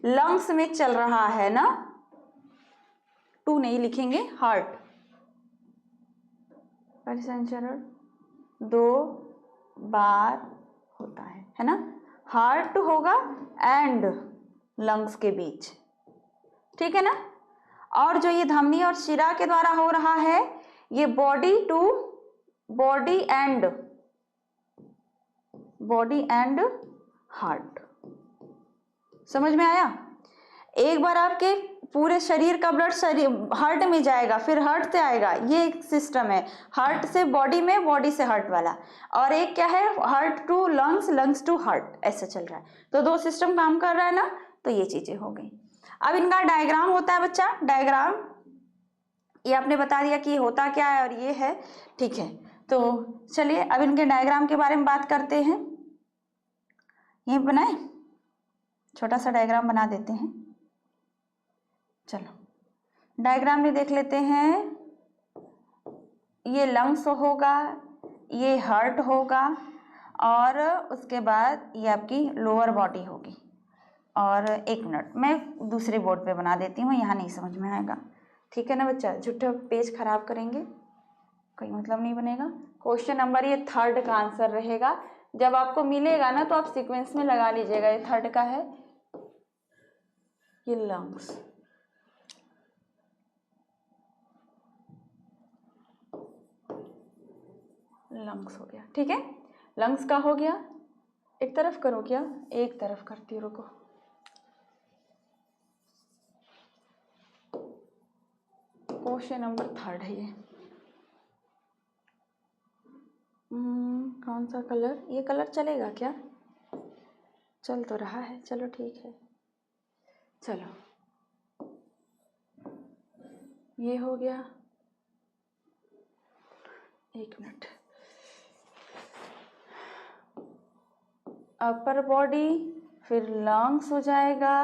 लंग्स में चल रहा है ना? टू नहीं लिखेंगे, हार्ट। परिसंचरण 2 बार होता है ना? हार्ट होगा एंड लंग्स के बीच, ठीक है ना? और जो ये धमनी और शिरा के द्वारा हो रहा है, ये body to body and heart. समझ में आया? एक बार आपके पूरे शरीर का ब्लड हार्ट में जाएगा, फिर हार्ट से आएगा, ये एक सिस्टम है। हार्ट से बॉडी में, बॉडी से हार्ट वाला। और एक क्या है, heart to lungs, lungs to heart, ऐसा चल रहा है। तो 2 सिस्टम काम कर रहा है ना? तो ये चीजें हो गई। अब इनका डायग्राम होता है बच्चा, डायग्राम ये आपने बता दिया कि होता क्या है और ये है, ठीक है। तो चलिए अब इनके डायग्राम के बारे में बात करते हैं। ये बनाए, छोटा सा डायग्राम बना देते हैं। चलो डायग्राम में देख लेते हैं। ये लंग्स होगा, ये हार्ट होगा, और उसके बाद ये आपकी लोअर बॉडी होगी। और 1 मिनट मैं दूसरे बोर्ड पे बना देती हूँ, यहाँ नहीं समझ में आएगा, ठीक है ना बच्चा? झूठा पेज खराब करेंगे, कोई मतलब नहीं बनेगा। क्वेश्चन नंबर ये 3rd का आंसर रहेगा। जब आपको मिलेगा ना तो आप सीक्वेंस में लगा लीजिएगा। ये 3rd का है, ये लंग्स। लंग्स हो गया, ठीक है? लंग्स का हो गया। एक तरफ करो क्या? एक तरफ करती हूँ, रुको। क्वेश्चन नंबर 3rd है ये। कौन सा कलर? ये कलर चलेगा क्या? चल तो रहा है, चलो ठीक है। चलो ये हो गया, 1 मिनट। अपर बॉडी, फिर लंग्स हो जाएगा,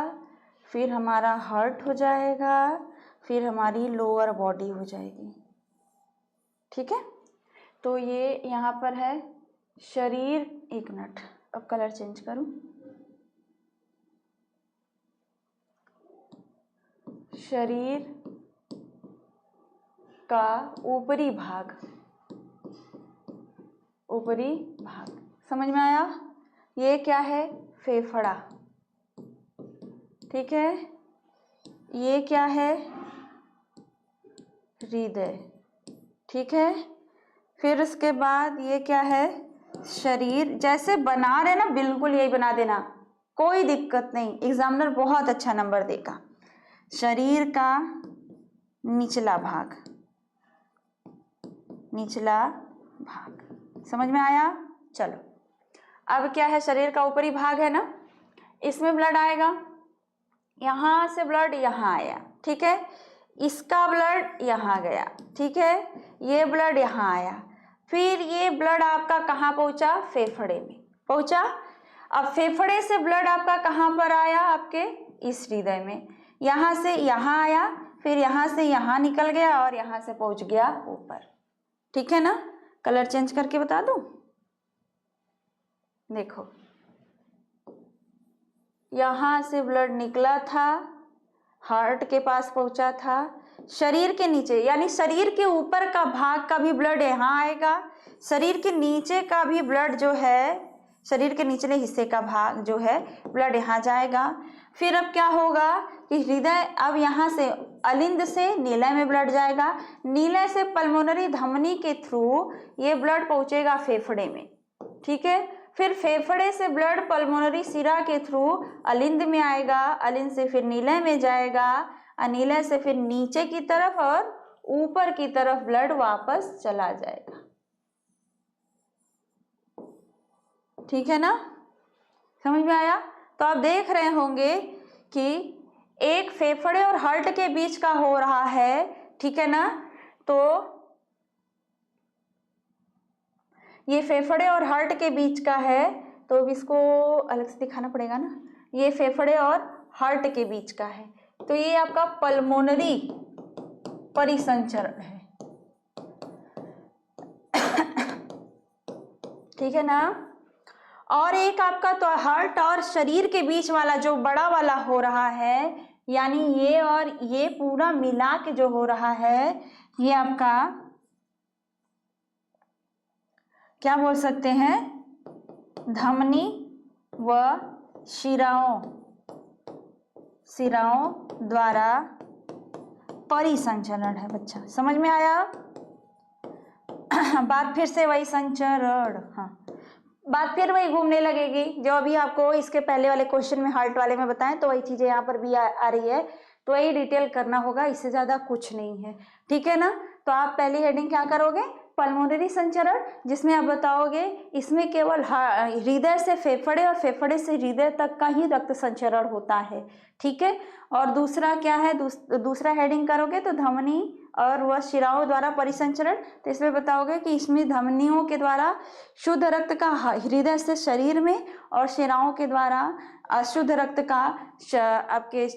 फिर हमारा हार्ट हो जाएगा, फिर हमारी लोअर बॉडी हो जाएगी, ठीक है? तो ये यहाँ पर है शरीर। 1 मिनट, अब कलर चेंज करूँ। शरीर का ऊपरी भाग, ऊपरी भाग, समझ में आया? ये क्या है? फेफड़ा, ठीक है? ये क्या है? हृदय, ठीक है? फिर उसके बाद ये क्या है? शरीर। जैसे बना रहे ना, बिल्कुल यही बना देना, कोई दिक्कत नहीं, एग्जामिनर बहुत अच्छा नंबर देगा। शरीर का निचला भाग, निचला भाग, समझ में आया? चलो अब क्या है? शरीर का ऊपरी भाग है ना, इसमें ब्लड आएगा, यहाँ से ब्लड यहाँ आया, ठीक है? इसका ब्लड यहाँ गया, ठीक है? ये ब्लड यहाँ आया, फिर ये ब्लड आपका कहाँ पहुँचा? फेफड़े में पहुँचा। अब फेफड़े से ब्लड आपका कहाँ पर आया? आपके इस हृदय में। यहाँ से यहाँ आया, फिर यहाँ से यहाँ निकल गया, और यहाँ से पहुँच गया ऊपर, ठीक है ना? कलर चेंज करके बता दूँ, देखो यहाँ से ब्लड निकला था, हार्ट के पास पहुंचा था, शरीर के नीचे यानी शरीर के ऊपर का भाग का भी ब्लड यहाँ आएगा, शरीर के नीचे का भी ब्लड जो है, शरीर के निचले हिस्से का भाग जो है ब्लड यहाँ जाएगा। फिर अब क्या होगा कि हृदय, अब यहाँ से अलिंद से नीलय में ब्लड जाएगा, नीलय से पल्मोनरी धमनी के थ्रू ये ब्लड पहुँचेगा फेफड़े में, ठीक है? फिर फेफड़े से ब्लड पल्मोनरी शिरा के थ्रू अलिंद में आएगा, अलिंद से फिर नीलय में जाएगा, अनीलय से फिर नीचे की तरफ और ऊपर की तरफ ब्लड वापस चला जाएगा। ठीक है ना, समझ में आया? तो आप देख रहे होंगे कि एक फेफड़े और हार्ट के बीच का हो रहा है, ठीक है ना। तो ये फेफड़े और हार्ट के बीच का है, तो इसको अलग से दिखाना पड़ेगा ना। ये फेफड़े और हार्ट के बीच का है, तो ये आपका पल्मोनरी परिसंचरण है। ठीक है ना। और एक आपका तो हार्ट और शरीर के बीच वाला जो बड़ा वाला हो रहा है, यानी ये और ये पूरा मिला के जो हो रहा है, ये आपका क्या बोल सकते हैं, धमनी व शिराओं द्वारा परिसंचरण है बच्चा। समझ में आया? बात फिर से वही संचरण, हाँ, बात फिर वही घूमने लगेगी जो अभी आपको इसके पहले वाले क्वेश्चन में हार्ट वाले में बताएं, तो वही चीजें यहाँ पर भी आ रही है, तो वही डिटेल करना होगा, इससे ज्यादा कुछ नहीं है। ठीक है ना। तो आप पहली हेडिंग क्या करोगे, पल्मोनरी संचरण, जिसमें आप बताओगे इसमें केवल हृदय से फेफड़े और फेफड़े से हृदय तक का ही रक्त संचरण होता है। ठीक है। और दूसरा क्या है, दूसरा हेडिंग करोगे तो धमनी और वह शिराओं द्वारा परिसंचरण, तो इसमें बताओगे कि इसमें धमनियों के द्वारा शुद्ध रक्त का हृदय से शरीर में और शिराओं के द्वारा अशुद्ध रक्त का आपके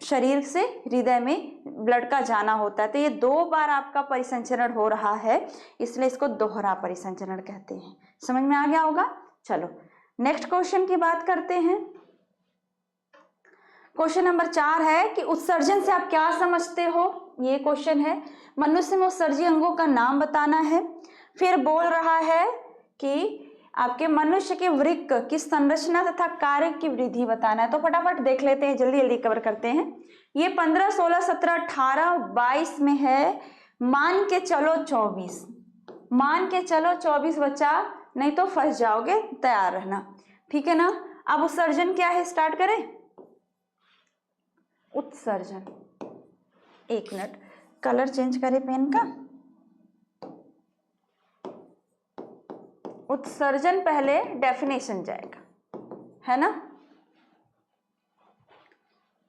शरीर से हृदय में ब्लड का जाना होता है। तो ये 2 बार आपका परिसंचरण हो रहा है, इसलिए इसको दोहरा परिसंचरण कहते हैं। समझ में आ गया होगा। चलो नेक्स्ट क्वेश्चन की बात करते हैं। क्वेश्चन नंबर 4 है कि उत्सर्जन से आप क्या समझते हो, ये क्वेश्चन है। मनुष्य में उत्सर्जी अंगों का नाम बताना है। फिर बोल रहा है कि आपके मनुष्य के वृक्क की संरचना तथा कार्य की वृद्धि बताना है। तो फटाफट देख लेते हैं, जल्दी जल्दी कवर करते हैं। ये 15, 16, 17, 18, 22 में है। मान के चलो 24, मान के चलो 24 बच्चा, नहीं तो फंस जाओगे, तैयार रहना। ठीक है ना। अब उत्सर्जन क्या है, स्टार्ट करें। उत्सर्जन, एक मिनट, कलर चेंज करें पेन का। उत्सर्जन पहले डेफिनेशन जाएगा, है ना।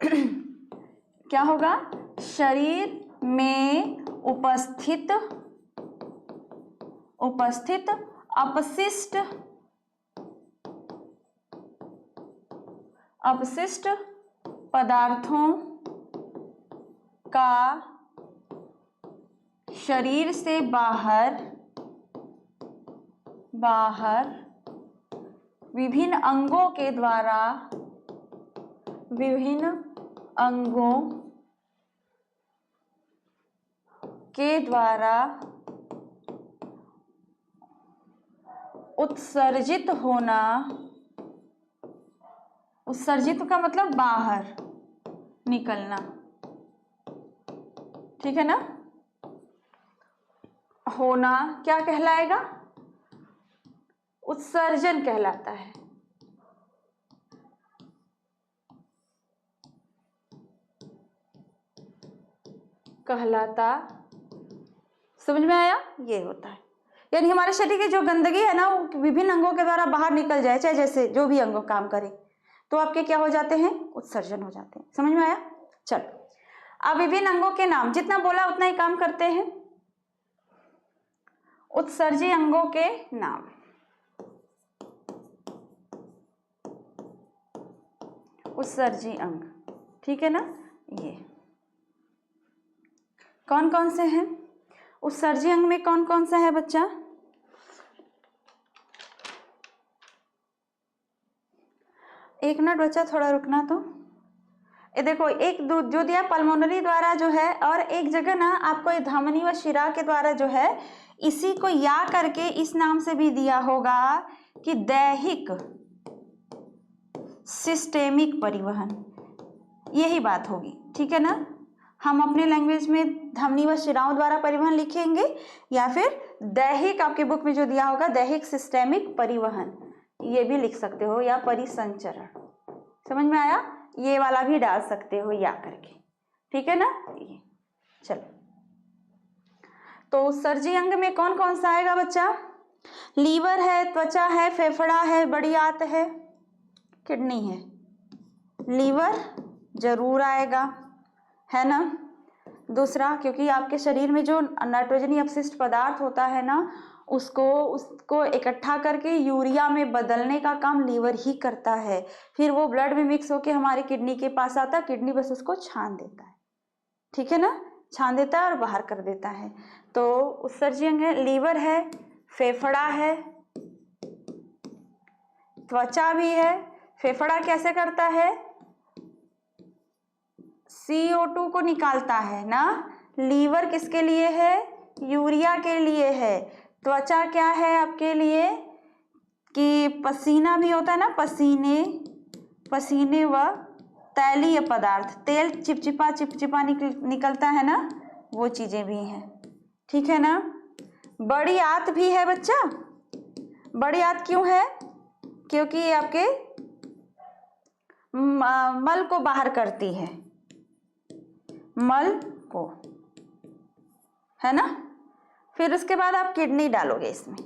क्या होगा, शरीर में उपस्थित अपशिष्ट पदार्थों का शरीर से बाहर विभिन्न अंगों के द्वारा उत्सर्जित होना। उत्सर्जित का मतलब बाहर निकलना। ठीक है ना। होना क्या कहलाएगा, उत्सर्जन कहलाता है। समझ में आया, ये होता है। यानी हमारे शरीर की जो गंदगी है ना, वो विभिन्न अंगों के द्वारा बाहर निकल जाए, चाहे जैसे जो भी अंगों काम करे, तो आपके क्या हो जाते हैं, उत्सर्जन हो जाते हैं। समझ में आया। चलो अब विभिन्न अंगों के नाम, जितना बोला उतना ही काम करते हैं। उत्सर्जी अंगों के नाम, उत्सर्जी अंग, ठीक है ना। ये कौन कौन से हैं, उत्सर्जी अंग में कौन कौन सा है बच्चा, एक मिनट बच्चा, थोड़ा रुकना। तो ये देखो, एक जो दिया पल्मोनरी द्वारा जो है, और एक जगह ना आपको ये धमनी व शिरा के द्वारा जो है, इसी को या करके इस नाम से भी दिया होगा कि दैहिक सिस्टेमिक परिवहन, यही बात होगी। ठीक है ना। हम अपने लैंग्वेज में धमनी व शिराओं द्वारा परिवहन लिखेंगे, या फिर दैहिक, आपके बुक में जो दिया होगा दैहिक सिस्टेमिक परिवहन, ये भी लिख सकते हो, या परिसंचरण। समझ में आया? ये वाला भी डाल सकते हो या करके, ठीक है ना। ये चलो, तो उत्सर्जी अंग में कौन कौन सा आएगा बच्चा? लीवर है, त्वचा है, फेफड़ा है, बड़ी आंत है, किडनी है। लीवर जरूर आएगा, है ना। दूसरा, क्योंकि आपके शरीर में जो नाइट्रोजनी अपशिष्ट पदार्थ होता है ना, उसको इकट्ठा करके यूरिया में बदलने का काम लीवर ही करता है। फिर वो ब्लड में मिक्स होके हमारी किडनी के पास आता है, किडनी बस उसको छान देता है, ठीक है ना, छान देता है और बाहर कर देता है। तो उत्सर्जी अंग है, लीवर है, फेफड़ा है, त्वचा भी है। फेफड़ा कैसे करता है? CO2 को निकालता है ना। लीवर किसके लिए है? यूरिया के लिए है। त्वचा क्या है आपके लिए? कि पसीना भी होता है ना, पसीने व तैलीय पदार्थ, तेल चिपचिपा निकलता है ना, वो चीजें भी हैं, ठीक है ना। बड़ी आंत भी है बच्चा। बड़ी आंत क्यों है? क्योंकि ये आपके मल को बाहर करती है, मल को, है ना। फिर उसके बाद आप किडनी डालोगे इसमें,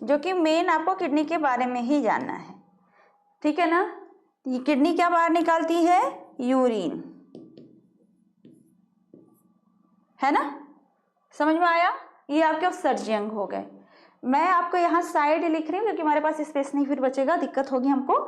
जो कि मेन आपको किडनी के बारे में ही जानना है, ठीक है ना। ये किडनी क्या बाहर निकालती है? यूरिन, है ना। समझ में आया? ये आपके उत्सर्जी अंग हो गए। मैं आपको यहाँ साइड लिख रही हूँ क्योंकि हमारे पास स्पेस नहीं फिर बचेगा, दिक्कत होगी हमको,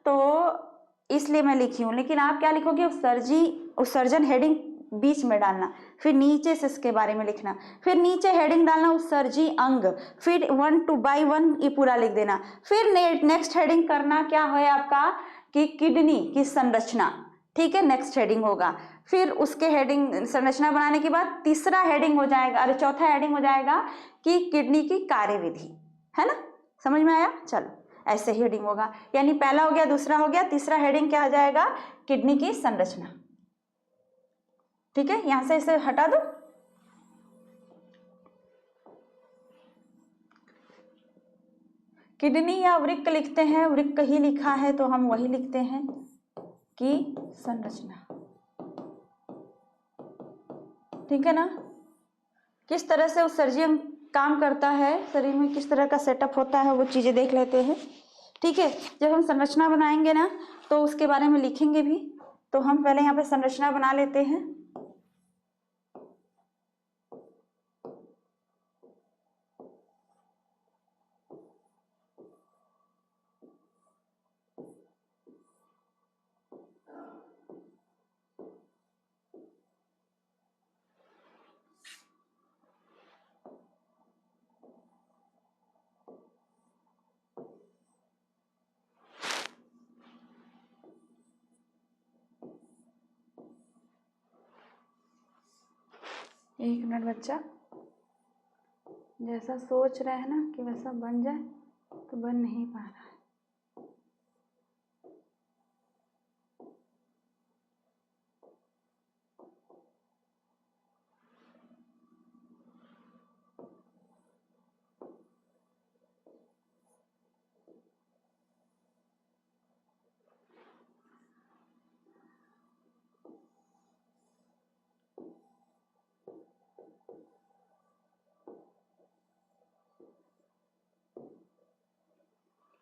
तो इसलिए मैं लिखी हूँ। लेकिन आप क्या लिखोगे? उत्सर्जन हेडिंग बीच में डालना, फिर नीचे से इसके बारे में लिखना, फिर नीचे हेडिंग डालना उत्सर्जी अंग, फिर 1 2 बाई 1 ये पूरा लिख देना। फिर नेक्स्ट हेडिंग करना क्या है आपका? कि किडनी की संरचना, ठीक है, नेक्स्ट हेडिंग होगा। फिर उसके हेडिंग संरचना बनाने के बाद तीसरा हेडिंग हो जाएगा, अरे चौथा हेडिंग हो जाएगा कि किडनी की कार्यविधि, है ना। समझ में आया? चलो, ऐसे ही हेडिंग होगा, यानी पहला हो गया, दूसरा हो गया, तीसरा हेडिंग क्या हो जाएगा? किडनी की संरचना, ठीक है। यहां से इसे हटा दो। किडनी या वृक्क लिखते हैं, वृक्क ही लिखा है तो हम वही लिखते हैं कि संरचना, ठीक है ना। किस तरह से उत्सर्जी अंग काम करता है, शरीर में किस तरह का सेटअप होता है, वो चीजें देख लेते हैं, ठीक है। जब हम संरचना बनाएंगे ना तो उसके बारे में लिखेंगे भी, तो हम पहले यहाँ पे संरचना बना लेते हैं। एक मिनट बच्चा, जैसा सोच रहे हैं ना कि वैसा बन जाए तो बन नहीं पा रहा है।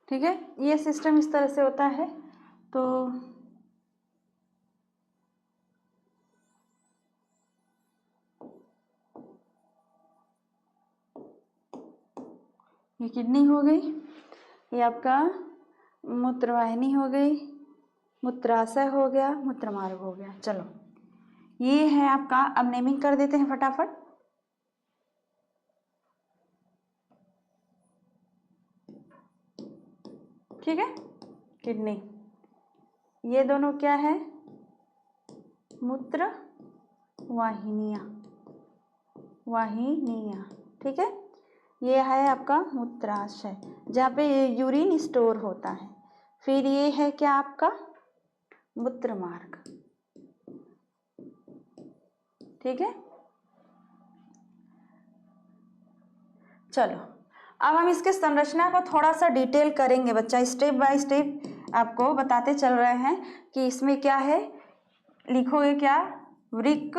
ठीक है, ये सिस्टम इस तरह से होता है। तो ये किडनी हो गई, ये आपका मूत्रवाहिनी हो गई, मूत्राशय हो गया, मूत्रमार्ग हो गया। चलो, ये है आपका, अब नेमिंग कर देते हैं फटाफट। ठीक है, किडनी, ये दोनों क्या है? मूत्र वाहिनियाँ, ठीक है। ये है आपका मूत्राशय, जहाँ पे यूरिन स्टोर होता है। फिर ये है क्या आपका? मूत्रमार्ग, ठीक है। चलो, अब हम इसके संरचना को थोड़ा सा डिटेल करेंगे बच्चा, स्टेप बाय स्टेप आपको बताते चल रहे हैं कि इसमें क्या है। लिखोगे क्या, वृक्क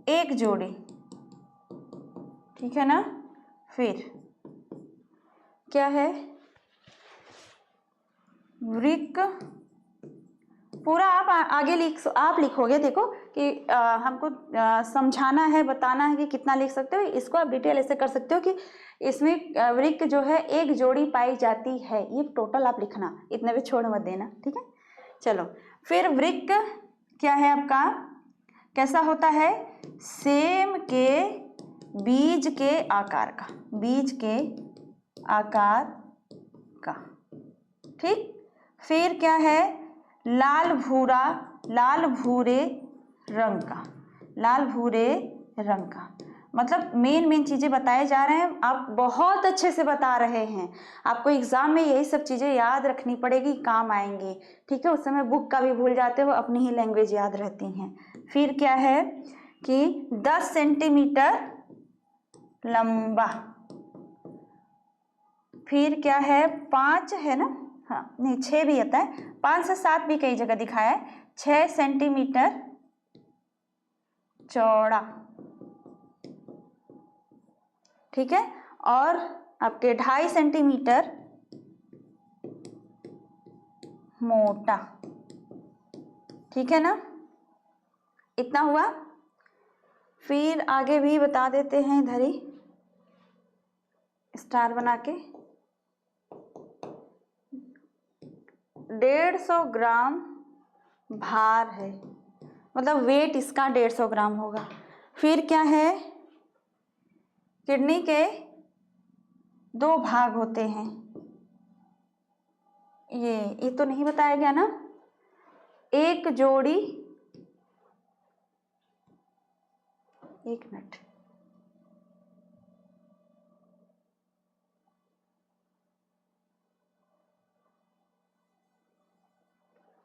एक जोड़ी, ठीक है ना। फिर क्या है, वृक्क पूरा आप लिखोगे। देखो कि हमको समझाना है, बताना है कि कितना लिख सकते हो। इसको आप डिटेल ऐसे कर सकते हो कि इसमें वृक्क जो है एक जोड़ी पाई जाती है, ये टोटल आप लिखना, इतने भी छोड़ मत देना, ठीक है। चलो फिर वृक्क क्या है आपका, कैसा होता है, सेम के बीज के आकार का, बीज के आकार का, ठीक। फिर क्या है, लाल भूरे रंग का, लाल भूरे रंग का। मतलब मेन चीजें बताए जा रहे हैं, आप बहुत अच्छे से बता रहे हैं। आपको एग्जाम में यही सब चीजें याद रखनी पड़ेगी, काम आएंगी, ठीक है। उस समय बुक का भी भूल जाते हो, अपनी ही लैंग्वेज याद रहती हैं। फिर क्या है कि 10 सेंटीमीटर लंबा। फिर क्या है, 5 है ना, हाँ नहीं 6 भी आता है, 5 से 7 भी कई जगह दिखाया है। 6 सेंटीमीटर चौड़ा, ठीक है। और आपके 2.5 सेंटीमीटर मोटा, ठीक है ना, इतना हुआ। फिर आगे भी बता देते हैं, इधर ही स्टार बना के, 150 ग्राम भार है, मतलब वेट इसका 150 ग्राम होगा। फिर क्या है, किडनी के 2 भाग होते हैं, ये तो नहीं बताया गया ना। एक जोड़ी, एक मिनट,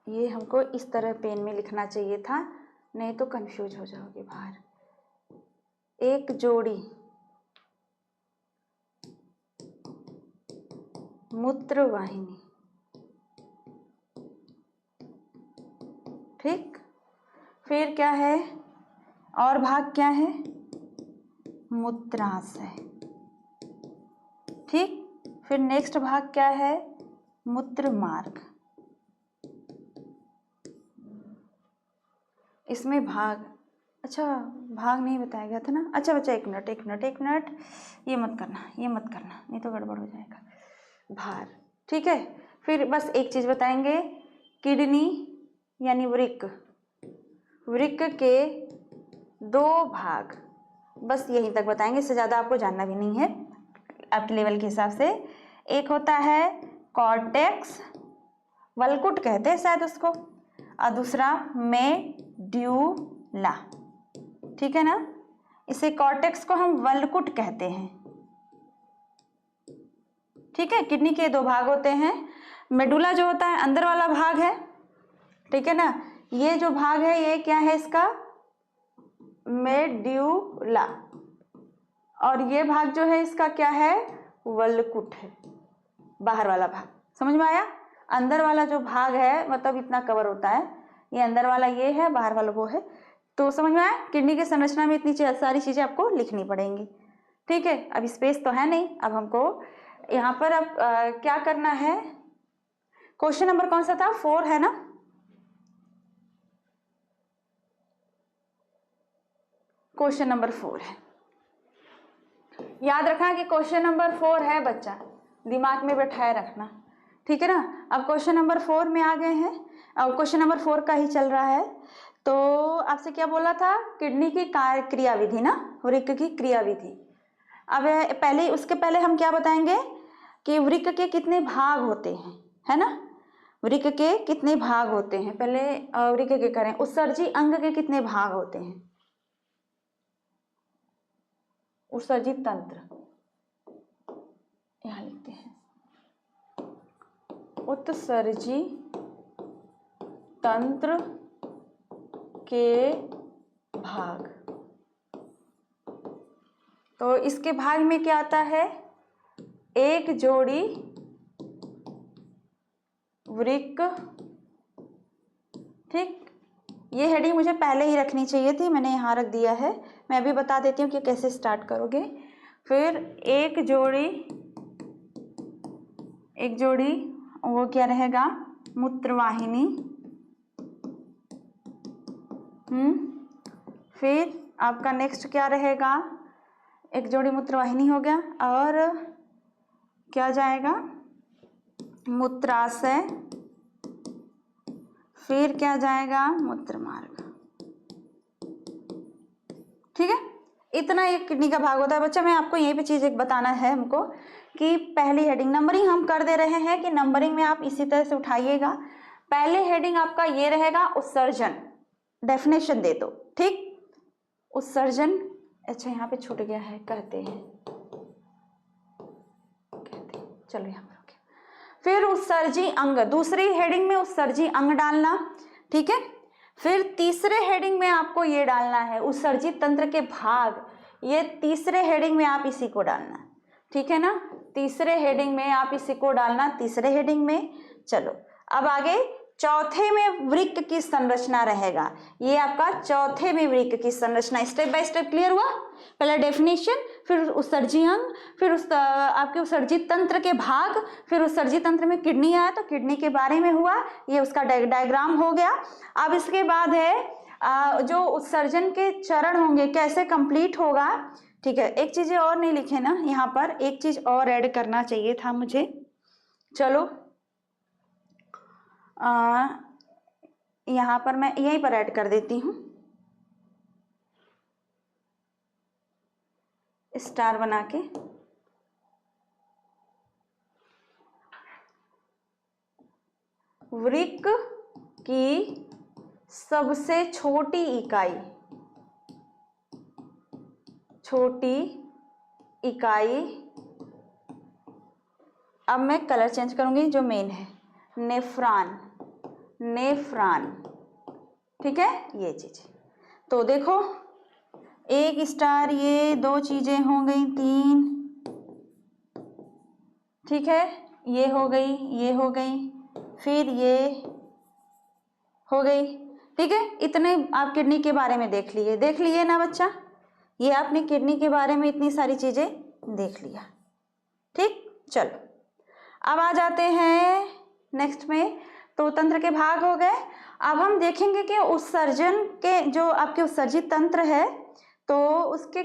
ये हमको इस तरह पेन में लिखना चाहिए था, नहीं तो कंफ्यूज हो जाओगे बाहर। एक जोड़ी मूत्रवाहिनी, ठीक। फिर क्या है, और भाग क्या है, मूत्राशय, ठीक। फिर नेक्स्ट भाग क्या है, मूत्र मार्ग। इसमें भाग, अच्छा भाग नहीं बताया गया था ना। अच्छा बच्चा एक मिनट, ये मत करना नहीं तो गड़बड़ हो जाएगा। भार, ठीक है। फिर बस एक चीज बताएंगे, किडनी यानी वृक्क के 2 भाग, बस यहीं तक बताएंगे, इससे ज़्यादा आपको जानना भी नहीं है आपके लेवल के हिसाब से। एक होता है कॉर्टेक्स, वल्कुट कहते हैं शायद उसको, और दूसरा मेड्यूला, ठीक है ना। इसे कॉर्टेक्स को हम वल्कुट कहते हैं, ठीक है। किडनी के 2 भाग होते हैं, मेडुला जो होता है अंदर वाला भाग है, ठीक है ना। ये जो भाग है ये क्या है इसका, मेड्यूला, और ये भाग जो है इसका क्या है, वल्कुट है, बाहर वाला भाग। समझ में आया, अंदर वाला जो भाग है मतलब इतना कवर होता है, ये अंदर वाला ये है, बाहर वाला वो है। तो समझ में आया, किडनी की संरचना में इतनी सारी चीजें आपको लिखनी पड़ेंगी, ठीक है। अब स्पेस तो है नहीं, अब हमको यहाँ पर अब क्या करना है। क्वेश्चन नंबर कौन सा था, 4 है ना। क्वेश्चन नंबर 4 है, याद रखना कि क्वेश्चन नंबर 4 है बच्चा, दिमाग में बैठाए रखना, ठीक है ना। अब क्वेश्चन नंबर 4 में आ गए हैं, अब क्वेश्चन नंबर 4 का ही चल रहा है। तो आपसे क्या बोला था, किडनी की क्रिया विधि ना, वृक्क की क्रिया विधि। अब पहले, उसके पहले हम क्या बताएंगे कि वृक्क के कितने भाग होते हैं, है ना। वृक्क के कितने भाग होते हैं, पहले वृक्क के करें। उत्सर्जी अंग के कितने भाग होते हैं, उत्सर्जी तंत्र, यहां लिखते हैं उत्सर्जी तंत्र के भाग, तो इसके भाग में क्या आता है, एक जोड़ी वृक्क। ठीक, ये हेडिंग मुझे पहले ही रखनी चाहिए थी, मैंने यहाँ रख दिया है। मैं अभी बता देती हूँ कि कैसे स्टार्ट करोगे। फिर एक जोड़ी वो क्या रहेगा, मूत्रवाहिनी। फिर आपका नेक्स्ट क्या रहेगा, एक जोड़ी मूत्रवाहिनी हो गया, और क्या जाएगा, मूत्राशय। फिर क्या जाएगा, मूत्रमार्ग। ठीक है, इतना एक किडनी का भाग होता है बच्चा। मैं आपको यहीं पे चीज एक बताना है हमको कि पहली हेडिंग नंबरिंग हम कर दे रहे हैं कि नंबरिंग में आप इसी तरह से उठाइएगा। पहले हेडिंग आपका ये रहेगा उत्सर्जन, डेफिनेशन दे दो। ठीक, उत्सर्जन, अच्छा यहाँ पे छूट गया है, कहते हैं चलो यहाँ पर। फिर उत्सर्जी अंग, दूसरी हेडिंग में उत्सर्जी अंग डालना। ठीक है, फिर तीसरे हेडिंग में आपको ये डालना है उत्सर्जी तंत्र के भाग, ये तीसरे हेडिंग में आप इसी को डालना। ठीक है ना, तीसरे हेडिंग में आप इसी को डालना, तीसरे हेडिंग में। चलो अब आगे चौथे में वृक्क की संरचना रहेगा, ये आपका चौथे में वृक्क की संरचना। स्टेप बाय स्टेप क्लियर हुआ, पहले डेफिनेशन, फिर उत्सर्जी अंग, फिर आपके उत्सर्जी तंत्र के भाग, फिर उत्सर्जी तंत्र में किडनी आया तो किडनी के बारे में हुआ, ये उसका डायग्राम हो गया। अब इसके बाद है जो उत्सर्जन के चरण होंगे, कैसे कंप्लीट होगा। ठीक है, एक चीज और नहीं लिखे ना यहाँ पर, एक चीज और ऐड करना चाहिए था मुझे। चलो यहाँ पर मैं यहीं पर ऐड कर देती हूँ, स्टार बना के। वृक्क की सबसे छोटी इकाई, अब मैं कलर चेंज करूंगी, जो मेन है नेफ्रॉन। ठीक है, ये चीज। तो देखो एक स्टार, ये दो चीजें हो गई, तीन। ठीक है, ये हो गई, ये हो गई, फिर ये हो गई। ठीक है, इतने आप किडनी के बारे में देख लिए ना बच्चा, ये आपने किडनी के बारे में इतनी सारी चीजें देख लिया। ठीक, चलो अब आ जाते हैं नेक्स्ट में। तो तंत्र के भाग हो गए। अब हम देखेंगे कि उत्सर्जन के जो आपके उत्सर्जित तंत्र है तो उसके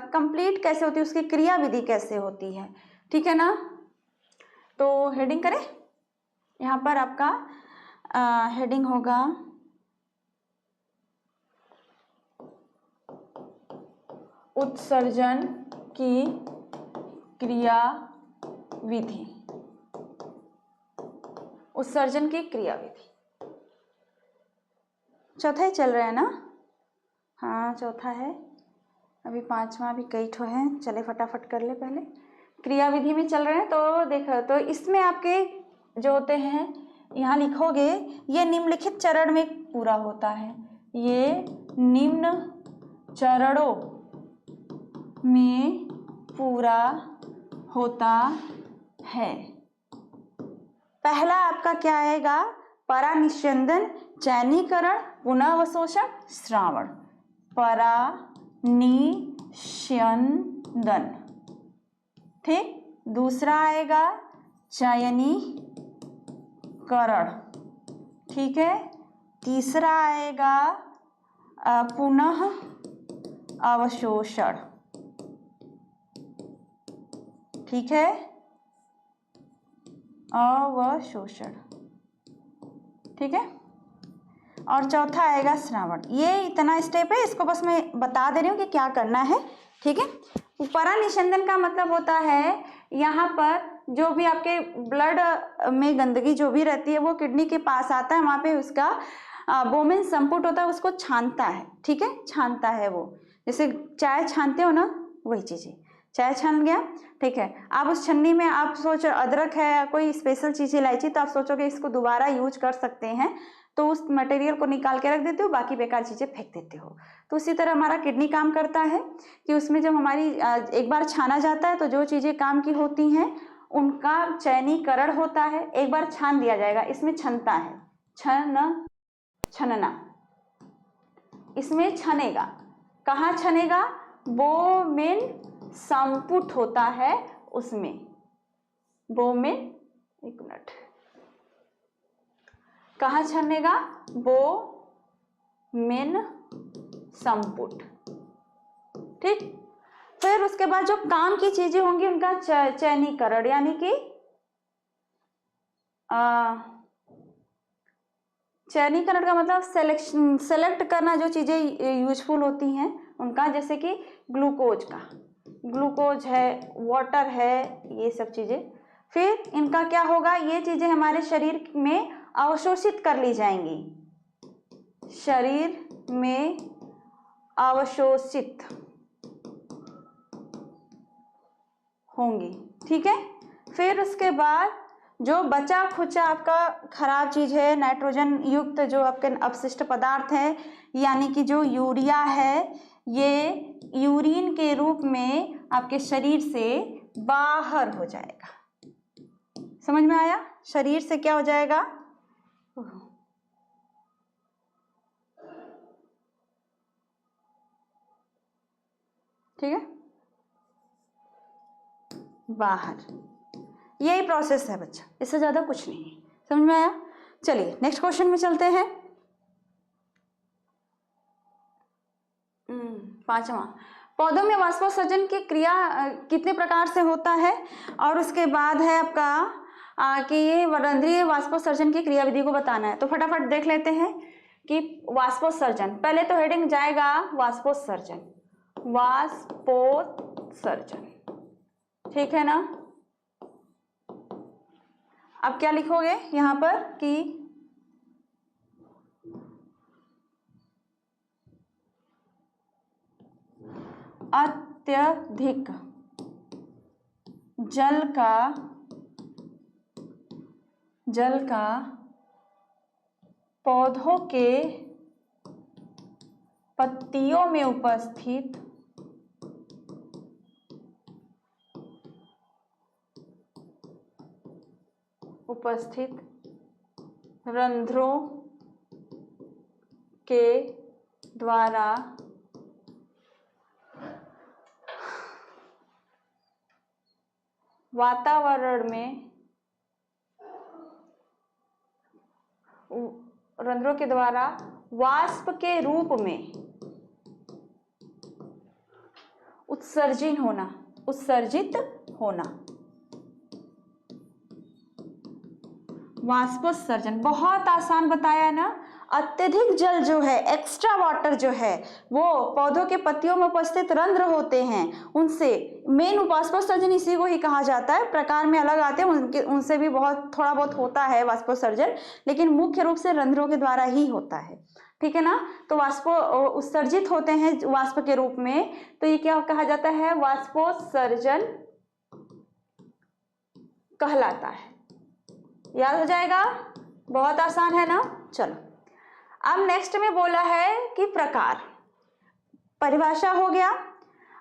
कंप्लीट कैसे होती है, उसकी क्रिया विधि कैसे होती है। ठीक है ना, तो हेडिंग करें, यहाँ पर आपका हेडिंग होगा उत्सर्जन की क्रिया विधि। उत्सर्जन की क्रिया विधि चौथा ही चल रहा है ना, हाँ चौथा है, अभी पांचवा भी कई ठो है। चले फटाफट कर ले, पहले क्रिया विधि में चल रहे हैं। तो देखो, तो इसमें आपके जो होते हैं, यहाँ लिखोगे ये निम्नलिखित चरण में पूरा होता है, ये निम्न चरणों में पूरा होता है। पहला आपका क्या आएगा, परानिस्यंदन, चयनीकरण, पुनःअवशोषण, श्रावण। परानिस्यंदन, ठीक। दूसरा आएगा चयनीकरण, ठीक है। तीसरा आएगा पुनः अवशोषण, ठीक है, अवशोषण, ठीक है। और चौथा आएगा श्रावण। ये इतना स्टेप है, इसको बस मैं बता दे रही हूँ कि क्या करना है, ठीक है। परानिस्यंदन का मतलब होता है यहाँ पर जो भी आपके ब्लड में गंदगी जो भी रहती है वो किडनी के पास आता है, वहाँ पे उसका बोमेन संपुट होता है, उसको छानता है, ठीक है, छानता है वो, जैसे चाय छानते हो ना, वही चीज़ है। चाय छान गया, ठीक है। आप उस छन्नी में आप सोचो अदरक है, कोई स्पेशल चीज़ इलायची, तो आप सोचोगे इसको दोबारा यूज कर सकते हैं, तो उस मटेरियल को निकाल के रख देते हो, बाकी बेकार चीज़ें फेंक देते हो। तो उसी तरह हमारा किडनी काम करता है कि उसमें जब हमारी एक बार छाना जाता है तो जो चीज़ें काम की होती हैं उनका चयनीकरण होता है। एक बार छान दिया जाएगा, इसमें छनता है, छनना, इसमें छनेगा। कहाँ छनेगा? बोमेन संपुट होता है उसमें, बोमेन, एक मिनट, कहाँ छनेगा? बोमेन संपुट। ठीक, फिर उसके बाद जो काम की चीजें होंगी उनका चयनीकरण, यानी कि चयनीकरण का मतलब सेलेक्ट करना, जो चीजें यूजफुल होती हैं उनका, जैसे कि ग्लूकोज का, ग्लूकोज है, वाटर है, ये सब चीजें। फिर इनका क्या होगा? ये चीजें हमारे शरीर में अवशोषित कर ली जाएंगी, शरीर में अवशोषित होंगी। ठीक है, फिर उसके बाद जो बचा खुचा आपका खराब चीज है, नाइट्रोजन युक्त जो आपके अपशिष्ट पदार्थ है, यानी कि जो यूरिया है, ये यूरिन के रूप में आपके शरीर से बाहर हो जाएगा। समझ में आया? शरीर से क्या हो जाएगा? ठीक है, बाहर। यही प्रोसेस है बच्चा, इससे ज्यादा कुछ नहीं है। समझ में आया? चलिए नेक्स्ट क्वेश्चन में चलते हैं। 5वां, पौधों में वाष्पोत्सर्जन की क्रिया कितने प्रकार से होता है? और उसके बाद है आपका कि ये रंध्रीय वाष्पोत्सर्जन की क्रिया विधि को बताना है। तो फटाफट देख लेते हैं कि वाष्पोत्सर्जन, पहले तो हेडिंग जाएगा वाष्पोत्सर्जन, वाष्पोत्सर्जन, ठीक है ना। अब क्या लिखोगे यहां पर कि अत्यधिक जल का पौधों के पत्तियों में उपस्थित रंध्रों के द्वारा वातावरण में, रंध्रों के द्वारा वाष्प के रूप में उत्सर्जित होना, वाष्पोत्सर्जन। बहुत आसान बताया है ना। अत्यधिक जल जो है, एक्स्ट्रा वाटर जो है, वो पौधों के पत्तियों में उपस्थित रंध्र होते हैं, उनसे मेन वाष्पोत्सर्जन इसी को ही कहा जाता है। प्रकार में अलग आते हैं, उनसे भी थोड़ा बहुत होता है वाष्पोत्सर्जन, लेकिन मुख्य रूप से रंध्रों के द्वारा ही होता है। ठीक है ना। तो वाष्प उत्सर्जित होते हैं वाष्प के रूप में, तो ये क्या कहा जाता है? वाष्पोत्सर्जन कहलाता है। याद हो जाएगा, बहुत आसान है ना। चलो, अब नेक्स्ट में बोला है कि प्रकार, परिभाषा हो गया।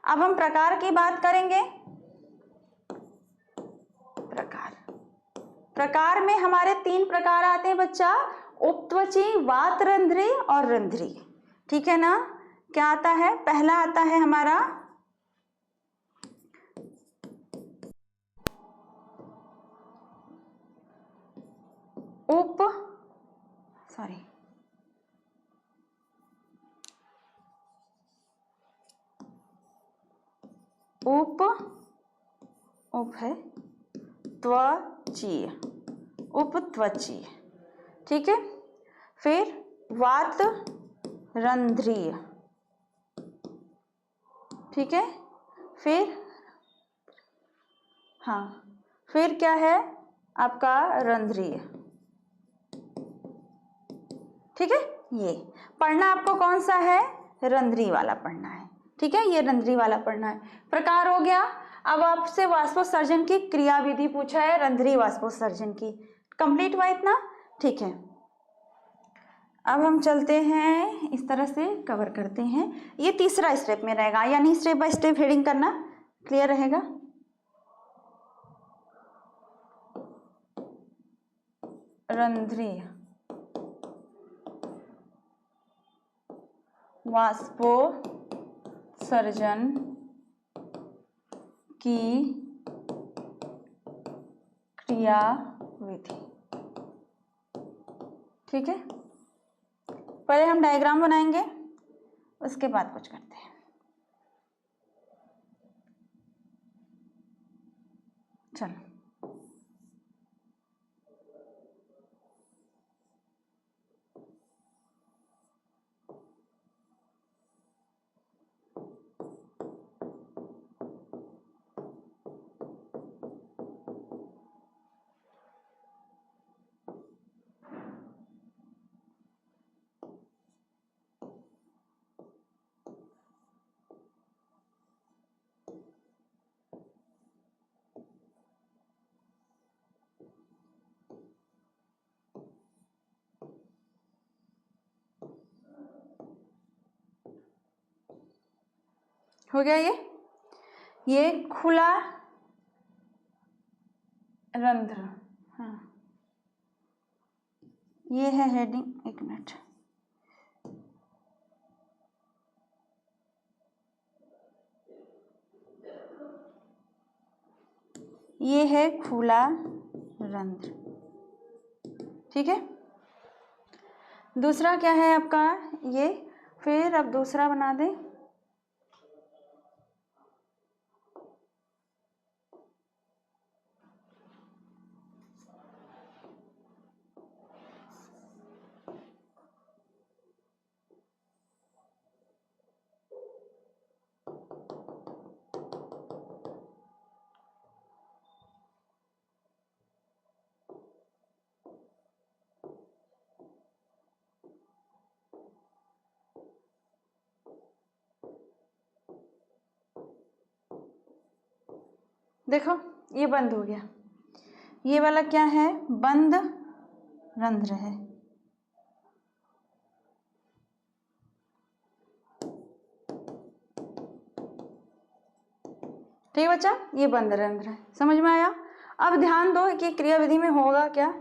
अब हम प्रकार की बात करेंगे। प्रकार में हमारे 3 प्रकार आते हैं बच्चा, उपत्वची, वातरंध्री और रंध्री। ठीक है ना। क्या आता है? पहला आता है हमारा उपत्वचीय, ठीक है। फिर वातरंध्रीय, ठीक है। फिर क्या है आपका? रंध्रीय। ठीक है। ये पढ़ना आपको कौन सा है? रंध्री वाला पढ़ना है। ठीक है, ये रंध्री वाला पढ़ना है। प्रकार हो गया। अब आपसे वाष्पोत्सर्जन की क्रिया विधि पूछा है, रंध्री वाष्पोत्सर्जन की। कंप्लीट हुआ इतना? ठीक है। अब हम चलते हैं, इस तरह से कवर करते हैं। ये तीसरा स्टेप में रहेगा, यानी स्टेप बाय स्टेप हेडिंग करना क्लियर रहेगा। रंध्रीय वाष्पोत्सर्जन की क्रियाविधि। ठीक है, पहले हम डायग्राम बनाएंगे, उसके बाद कुछ करते हैं। चलो, हो गया ये खुला रंध्र। हाँ, ये है हेडिंग, एक मिनट, ये है खुला रंध्र। ठीक है, दूसरा क्या है आपका ये, फिर अब दूसरा बना दें। देखो ये बंद हो गया, ये वाला क्या है, बंद रंध्र है। ठीक है बच्चा, ये बंद रंध्र है, समझ में आया। अब ध्यान दो कि क्रियाविधि में होगा क्या,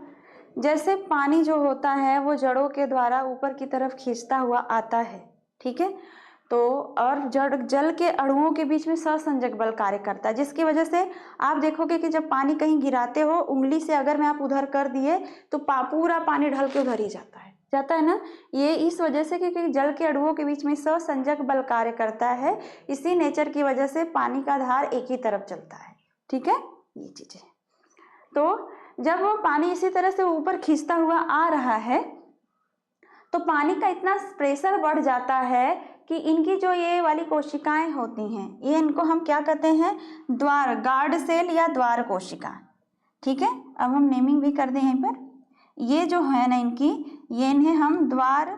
जैसे पानी जो होता है वो जड़ों के द्वारा ऊपर की तरफ खींचता हुआ आता है। ठीक है, तो और जल के अणुओं के बीच में सहसंजक बल कार्य करता है, जिसकी वजह से आप देखोगे कि जब पानी कहीं गिराते हो, उंगली से अगर मैं आप उधर कर दिए तो पूरा पानी ढल के उधर ही जाता है ना। ये इस वजह से क्योंकि जल के अणुओं के बीच में सहसंजक बल कार्य करता है, इसी नेचर की वजह से पानी का धार एक ही तरफ चलता है। ठीक है, ये चीजें, तो जब वो पानी इसी तरह से ऊपर खींचता हुआ आ रहा है तो पानी का इतना प्रेशर बढ़ जाता है कि इनकी जो ये वाली कोशिकाएं होती हैं, ये इनको हम क्या कहते हैं, द्वार, गार्ड सेल या द्वार कोशिका। ठीक है, अब हम नेमिंग भी कर दें यहीं पर, ये जो है ना इनकी, ये इन्हें हम द्वार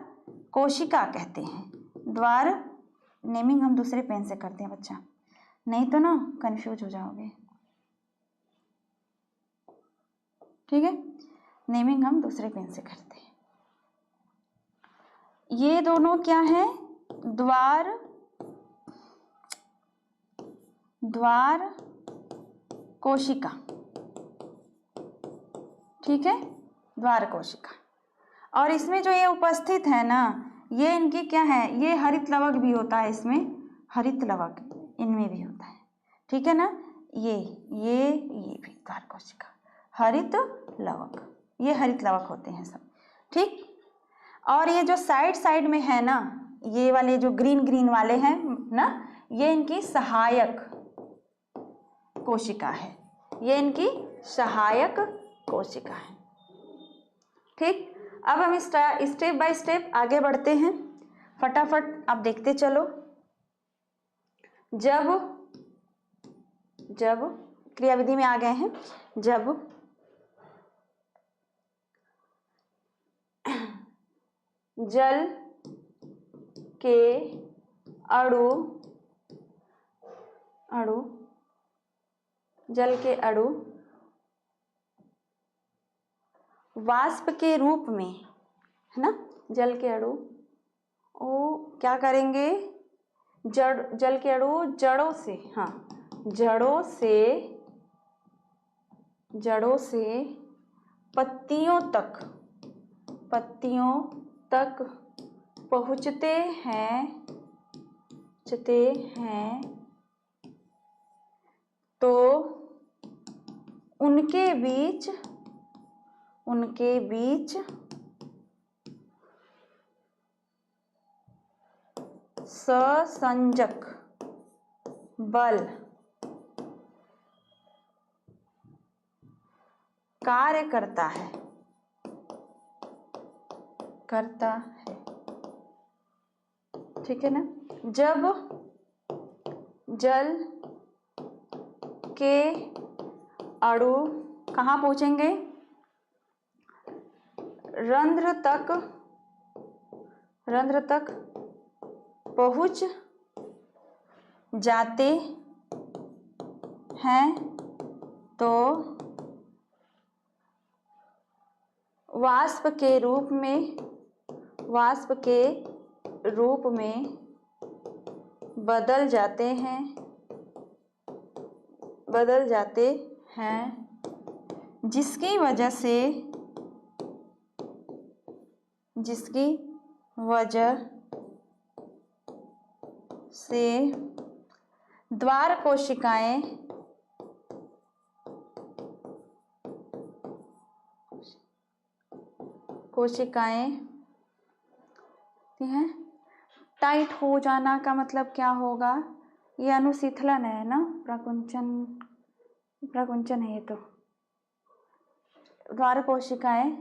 कोशिका कहते हैं। द्वार, नेमिंग हम दूसरे पेन से करते हैं बच्चा, नहीं तो ना कंफ्यूज हो जाओगे। ठीक है, नेमिंग हम दूसरे पेन से करते हैं। ये दोनों क्या है, द्वार कोशिका। ठीक है, द्वार कोशिका, और इसमें जो ये उपस्थित है ना, ये इनकी क्या है, ये हरित लवक भी होता है, इसमें हरित लवक इनमें भी होता है। ठीक है ना, ये भी द्वार कोशिका, हरित लवक, ये हरित लवक होते हैं सब। ठीक, और ये जो साइड में है ना, ये वाले जो ग्रीन वाले हैं ना, ये इनकी सहायक कोशिका है, ये इनकी सहायक कोशिका है। ठीक, अब हम स्टेप बाय स्टेप आगे बढ़ते हैं, फटाफट आप देखते चलो। जब क्रियाविधि में आ गए हैं, जब जल के अणु वाष्प के रूप में, है ना, जल के अणु ओ क्या करेंगे, जल के अणु जड़ों से, हाँ जड़ों से पत्तियों तक पहुँचते हैं तो उनके बीच ससंजक बल कार्य करता है। ठीक है ना। जब जल के अणु कहाँ पहुँचेंगे, रंध्र तक पहुँच जाते हैं तो वाष्प के रूप में बदल जाते हैं जिसकी वजह से द्वार कोशिकाएं हैं। टाइट हो जाना का मतलब क्या होगा, ये अनुशीतलन है ना, प्रकुंचन है ये तो। द्वार कोशिकाएं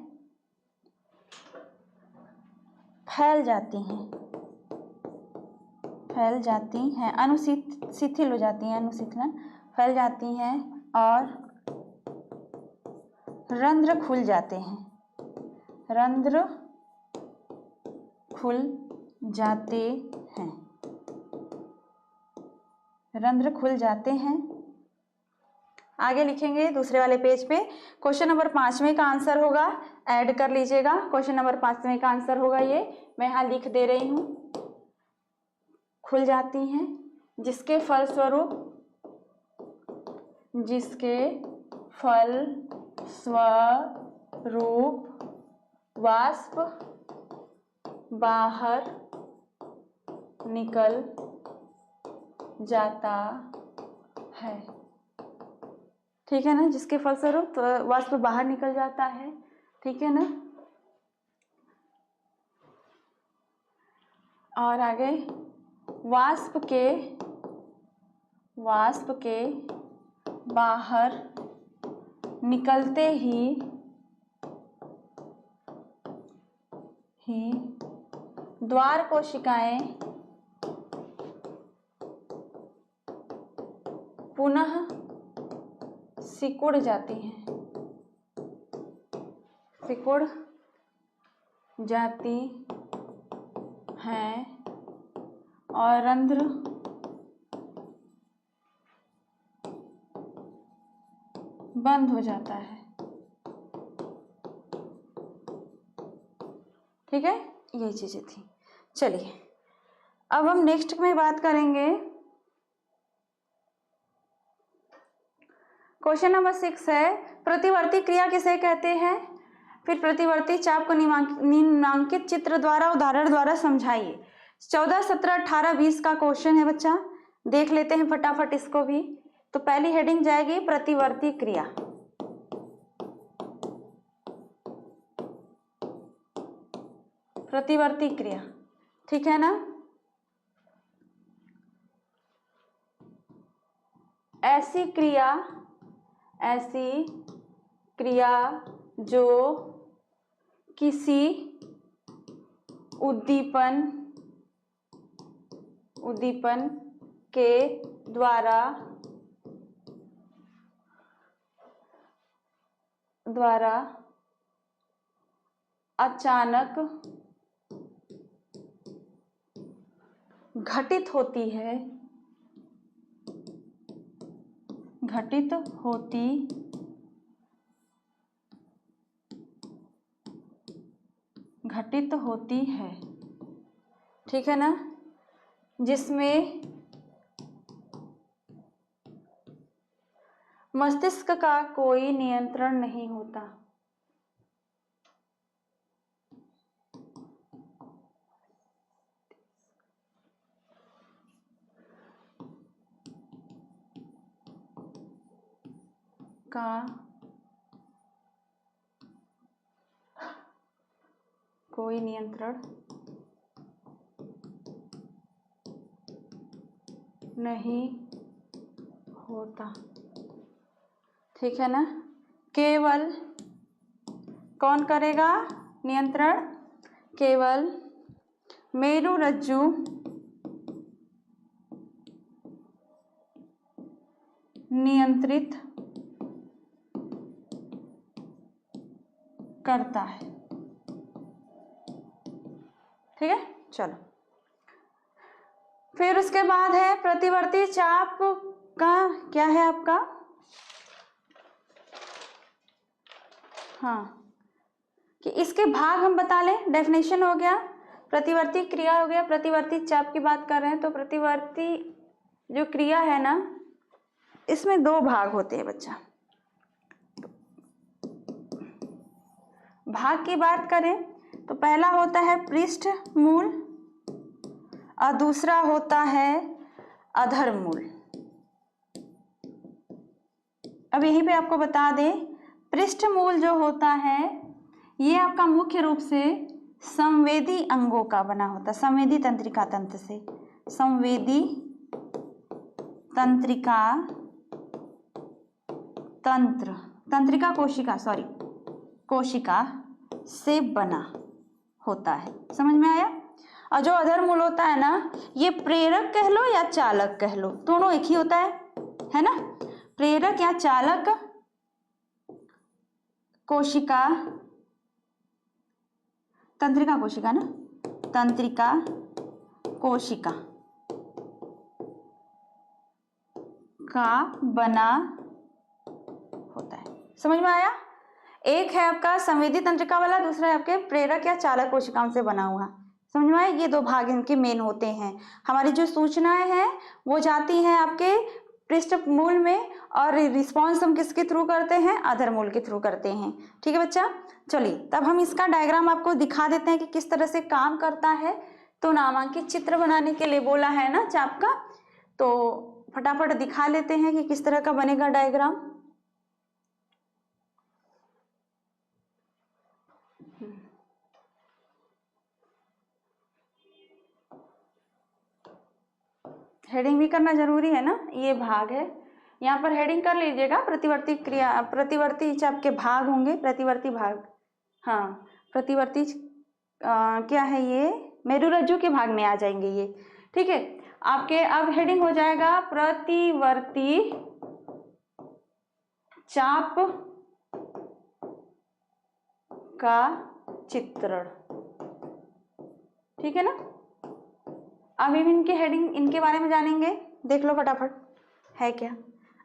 फैल जाती हैं, शिथिल हो जाती हैं, अनुशीतलन फैल जाती हैं और रंध्र खुल जाते हैं। रंध्र खुल जाते हैं। आगे लिखेंगे दूसरे वाले पेज पे। क्वेश्चन नंबर 5वें का आंसर होगा, ऐड कर लीजिएगा। क्वेश्चन नंबर 5वें का आंसर होगा ये, मैं यहाँ लिख दे रही हूँ। खुल जाती हैं जिसके फलस्वरूप वाष्प बाहर निकल जाता है। ठीक है ना, जिसके फलस्वरूप वाष्प बाहर निकल जाता है। ठीक है ना। और आगे वाष्प के बाहर निकलते ही द्वार कोशिकाएं पुनः सिकुड़ जाती हैं और रंध्र बंद हो जाता है। ठीक है, यही चीजें थी। चलिए अब हम नेक्स्ट में बात करेंगे। क्वेश्चन नंबर 6 है, प्रतिवर्ती क्रिया किसे कहते हैं। फिर प्रतिवर्ती चाप को निम्नांकित चित्र द्वारा उदाहरण द्वारा समझाइए। 14, 17, 18, 20 का क्वेश्चन है बच्चा, देख लेते हैं फटाफट इसको भी। तो पहली हेडिंग जाएगी प्रतिवर्ती क्रिया। प्रतिवर्ती क्रिया, ठीक है ना। ऐसी क्रिया जो किसी उद्दीपन के द्वारा अचानक घटित होती है, घटित होती है, ठीक है ना, जिसमें मस्तिष्क का कोई नियंत्रण नहीं होता। का कोई नियंत्रण नहीं होता, ठीक है ना। केवल कौन करेगा नियंत्रण? केवल मेरुरज्जु नियंत्रित करता है, ठीक है। चलो, फिर उसके बाद है प्रतिवर्ती चाप का क्या है आपका? हाँ, कि इसके भाग हम बता लें। डेफिनेशन हो गया, प्रतिवर्ती क्रिया हो गया, प्रतिवर्ती चाप की बात कर रहे हैं तो प्रतिवर्ती जो क्रिया है ना, इसमें दो भाग होते हैं बच्चा। भाग की बात करें तो पहला होता है पृष्ठ मूल और दूसरा होता है अधर मूल। अब यहीं पे आपको बता दें, पृष्ठ मूल जो होता है ये आपका मुख्य रूप से संवेदी अंगों का बना होता है, संवेदी तंत्रिका तंत्र से, संवेदी तंत्रिका तंत्र, तंत्रिका कोशिका, सॉरी कोशिका से बना होता है। समझ में आया? और जो अधर मूल होता है ना, ये प्रेरक कह लो या चालक कह लो, दोनों एक ही होता है ना। प्रेरक या चालक कोशिका, तंत्रिका कोशिका ना, तंत्रिका कोशिका का बना होता है। समझ में आया? एक है आपका संवेदी तंत्रिका वाला, दूसरा है आपके प्रेरक या चालक कोशिकाओं से बना हुआ। समझ में आया? ये दो भाग इनके मेन होते हैं। हमारी जो सूचनाएं हैं वो जाती हैं आपके पृष्ठ मूल में, और रिस्पॉन्स हम किसके थ्रू करते हैं? अधर मूल के थ्रू करते हैं। ठीक है बच्चा, चलिए तब हम इसका डायग्राम आपको दिखा देते हैं कि किस तरह से काम करता है। तो नामांकित चित्र बनाने के लिए बोला है ना चाप का, तो फटाफट दिखा लेते हैं कि किस तरह का बनेगा डायग्राम। हेडिंग भी करना जरूरी है ना, ये भाग है, यहाँ पर हेडिंग कर लीजिएगा। प्रतिवर्ती क्रिया, प्रतिवर्ती चाप के भाग होंगे, प्रतिवर्ती भाग, हाँ प्रतिवर्ती क्या है ये? मेरुरज्जु के भाग में आ जाएंगे ये। ठीक है, आपके अब हेडिंग हो जाएगा प्रतिवर्ती चाप का चित्रण। ठीक है ना। अब इनके हेडिंग, इनके बारे में जानेंगे, देख लो फटाफट। है क्या?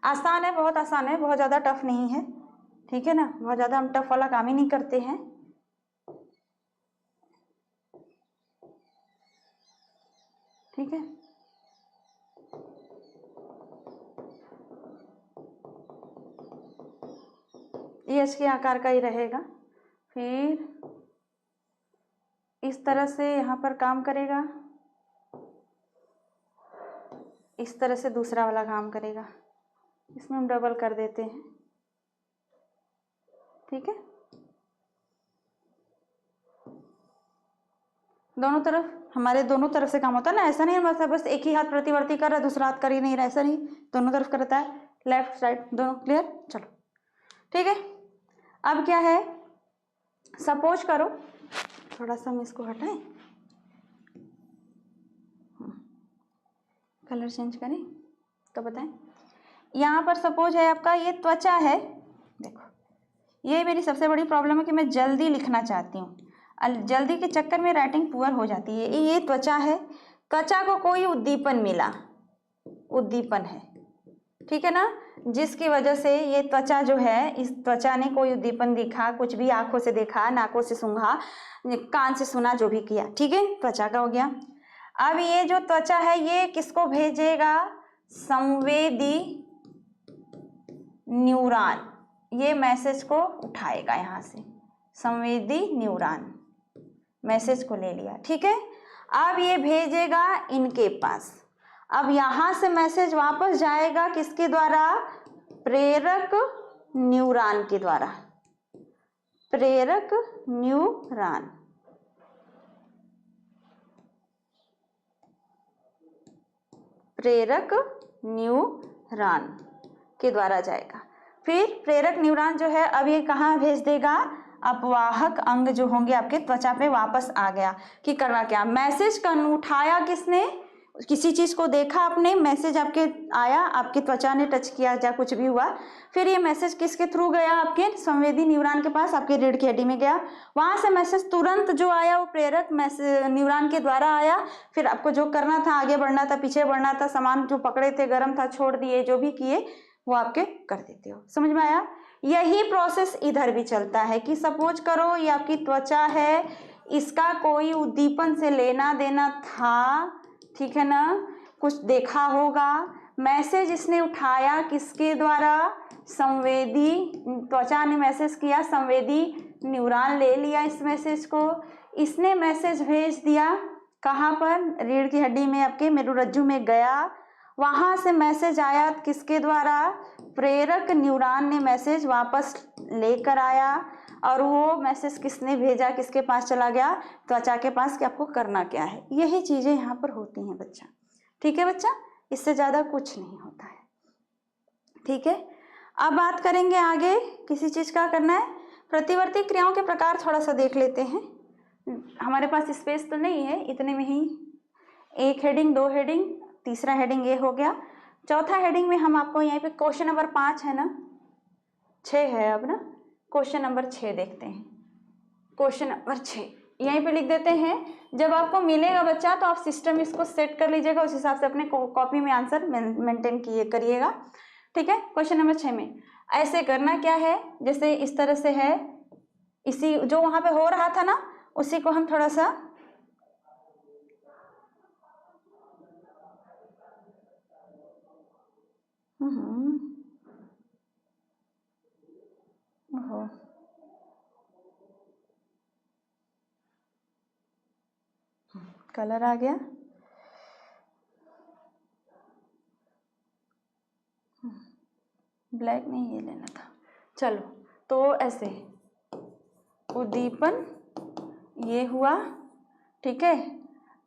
आसान है, बहुत आसान है, बहुत ज़्यादा टफ नहीं है। ठीक है ना, बहुत ज़्यादा हम टफ वाला काम ही नहीं करते हैं। ठीक है, ये एच के आकार का ही रहेगा। फिर इस तरह से यहाँ पर काम करेगा, इस तरह से दूसरा वाला काम करेगा। इसमें हम डबल कर देते हैं। ठीक है, दोनों तरफ, हमारे दोनों तरफ से काम होता है ना, ऐसा नहीं है बस एक ही हाथ प्रतिवर्ती कर रहा है दूसरा हाथ कर ही नहीं रहा, ऐसा नहीं, दोनों तरफ करता है, लेफ्ट राइट दोनों। क्लियर? चलो ठीक है। अब क्या है, सपोज करो, थोड़ा सा हम इसको हटाएं, कलर चेंज करें तो बताएं। यहाँ पर सपोज है आपका ये त्वचा है। देखो, ये मेरी सबसे बड़ी प्रॉब्लम है कि मैं जल्दी लिखना चाहती हूँ, जल्दी के चक्कर में राइटिंग पुअर हो जाती है। ये त्वचा है, त्वचा को कोई उद्दीपन मिला, उद्दीपन है, ठीक है ना, जिसकी वजह से ये त्वचा जो है, इस त्वचा ने कोई उद्दीपन दिखा, कुछ भी आंखों से देखा, नाकों से सूंघा, कान से सुना, जो भी किया, ठीक है, त्वचा का हो गया। अब ये जो त्वचा है ये किसको भेजेगा? संवेदी न्यूरॉन, ये मैसेज को उठाएगा यहाँ से, संवेदी न्यूरॉन मैसेज को ले लिया, ठीक है। अब ये भेजेगा इनके पास। अब यहाँ से मैसेज वापस जाएगा किसके द्वारा? प्रेरक न्यूरॉन के द्वारा, प्रेरक न्यूरॉन, प्रेरक न्यूरॉन के द्वारा जाएगा। फिर प्रेरक न्यूरॉन जो है अब ये कहाँ भेज देगा? अपवाहक अंग जो होंगे आपके त्वचा पे वापस आ गया कि करना क्या? मैसेज का उठाया किसने? किसी चीज को देखा आपने, मैसेज आपके आया, आपकी त्वचा ने टच किया या कुछ भी हुआ, फिर ये मैसेज किसके थ्रू गया? आपके संवेदी न्यूरॉन के पास, आपके रीढ़ की हड्डी में गया। वहां से मैसेज तुरंत जो आया वो प्रेरक न्यूरॉन के द्वारा आया। फिर आपको जो करना था, आगे बढ़ना था, पीछे बढ़ना था, सामान जो पकड़े थे गर्म था छोड़ दिए, जो भी किए वो आपके कर देते हो। समझ में आया? यही प्रोसेस इधर भी चलता है कि सपोज करो ये आपकी त्वचा है, इसका कोई उद्दीपन से लेना देना था, ठीक है ना, कुछ देखा होगा, मैसेज इसने उठाया किसके द्वारा? संवेदी, त्वचा ने मैसेज किया, संवेदी न्यूरॉन ले लिया इस मैसेज को, इसने मैसेज भेज दिया कहाँ पर? रीढ़ की हड्डी में, आपके मेरुरज्जु में गया। वहां से मैसेज आया किसके द्वारा? प्रेरक न्यूरॉन ने मैसेज वापस लेकर आया, और वो मैसेज किसने भेजा, किसके पास चला गया? त्वचा के पास, कि आपको करना क्या है। यही चीजें यहाँ पर होती हैं बच्चा, ठीक है बच्चा, इससे ज्यादा कुछ नहीं होता है, ठीक है। अब बात करेंगे आगे, किसी चीज का करना है, प्रतिवर्ती क्रियाओं के प्रकार थोड़ा सा देख लेते हैं। हमारे पास स्पेस तो नहीं है, इतने में ही एक हेडिंग, दो हेडिंग, तीसरा हेडिंग ये हो गया। चौथा हेडिंग में हम आपको यहाँ पे क्वेश्चन नंबर 5 है ना, 6 है अब ना, क्वेश्चन नंबर 6 देखते हैं। क्वेश्चन नंबर 6 यहीं पे लिख देते हैं। जब आपको मिलेगा बच्चा तो आप सिस्टम इसको सेट कर लीजिएगा, उस हिसाब से अपने कॉपी में आंसर मेंटेन करिएगा, ठीक है। क्वेश्चन नंबर 6 में ऐसे करना क्या है, जैसे इस तरह से है, इसी जो वहां पे हो रहा था ना उसी को हम थोड़ा सा ओहो, कलर आ गया, ब्लैक नहीं, ये लेना था। चलो तो ऐसे उद्दीपन ये हुआ, ठीक है।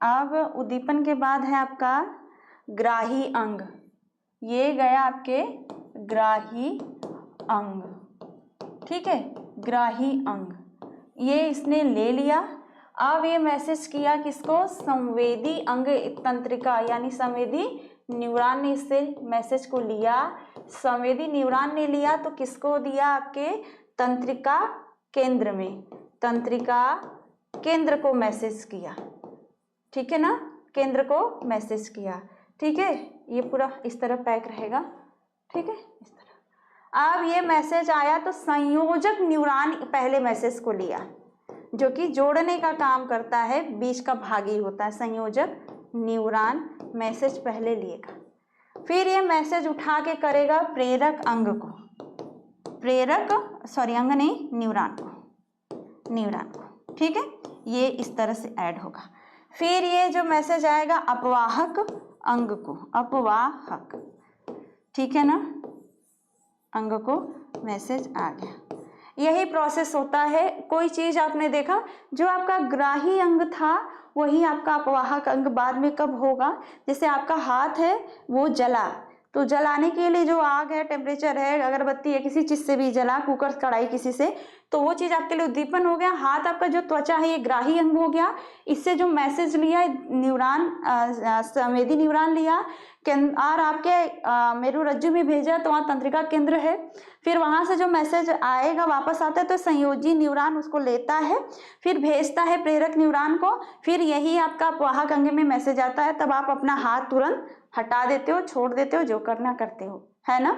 अब उद्दीपन के बाद है आपका ग्राही अंग, ये गया आपके ग्राही अंग, ठीक है, ग्राही अंग, ये इसने ले लिया। अब ये मैसेज किया किसको? संवेदी अंग तंत्रिका, यानी संवेदी न्यूरॉन ने इससे मैसेज को लिया। संवेदी न्यूरॉन ने लिया तो किसको दिया? आपके तंत्रिका केंद्र में, तंत्रिका केंद्र को मैसेज किया, ठीक है ना, केंद्र को मैसेज किया, ठीक है। ये पूरा इस तरह पैक रहेगा, ठीक है, इस तरह। अब ये मैसेज आया तो संयोजक न्यूरॉन पहले मैसेज को लिया, जो कि जोड़ने का काम करता है, बीच का भागी होता है। संयोजक न्यूरॉन मैसेज पहले लिएगा, फिर ये मैसेज उठा के करेगा प्रेरक अंग को, अंग नहीं, न्यूरॉन को, ठीक है। ये इस तरह से ऐड होगा। फिर ये जो मैसेज आएगा अपवाहक अंग को, अपवाहक, ठीक है ना, अंग को मैसेज आ गया। यही प्रोसेस होता है। कोई चीज आपने देखा, जो आपका ग्राही अंग था वही आपका अपवाहक अंग बाद में कब होगा? जैसे आपका हाथ है वो जला, तो जलाने के लिए जो आग है, टेम्परेचर है, अगरबत्ती है, किसी चीज से भी जला, कुकर कढ़ाई किसी से, तो वो चीज आपके लिए उद्दीपन हो गया। हाथ आपका जो त्वचा है ये ग्राही अंग हो गया, इससे जो मैसेज लिया न्यूरॉन, संवेदी न्यूरॉन लिया और आपके मेरुरज्जु में भेजा, तो वहाँ तंत्रिका केंद्र है। फिर वहां से जो मैसेज आएगा वापस आता है तो संयोजी न्यूरॉन उसको लेता है, फिर भेजता है प्रेरक न्यूरॉन को, फिर यही आपका अपवाहक अंग में मैसेज आता है। तब आप अपना हाथ तुरंत हटा देते हो, छोड़ देते हो, जो करना करते हो, है ना।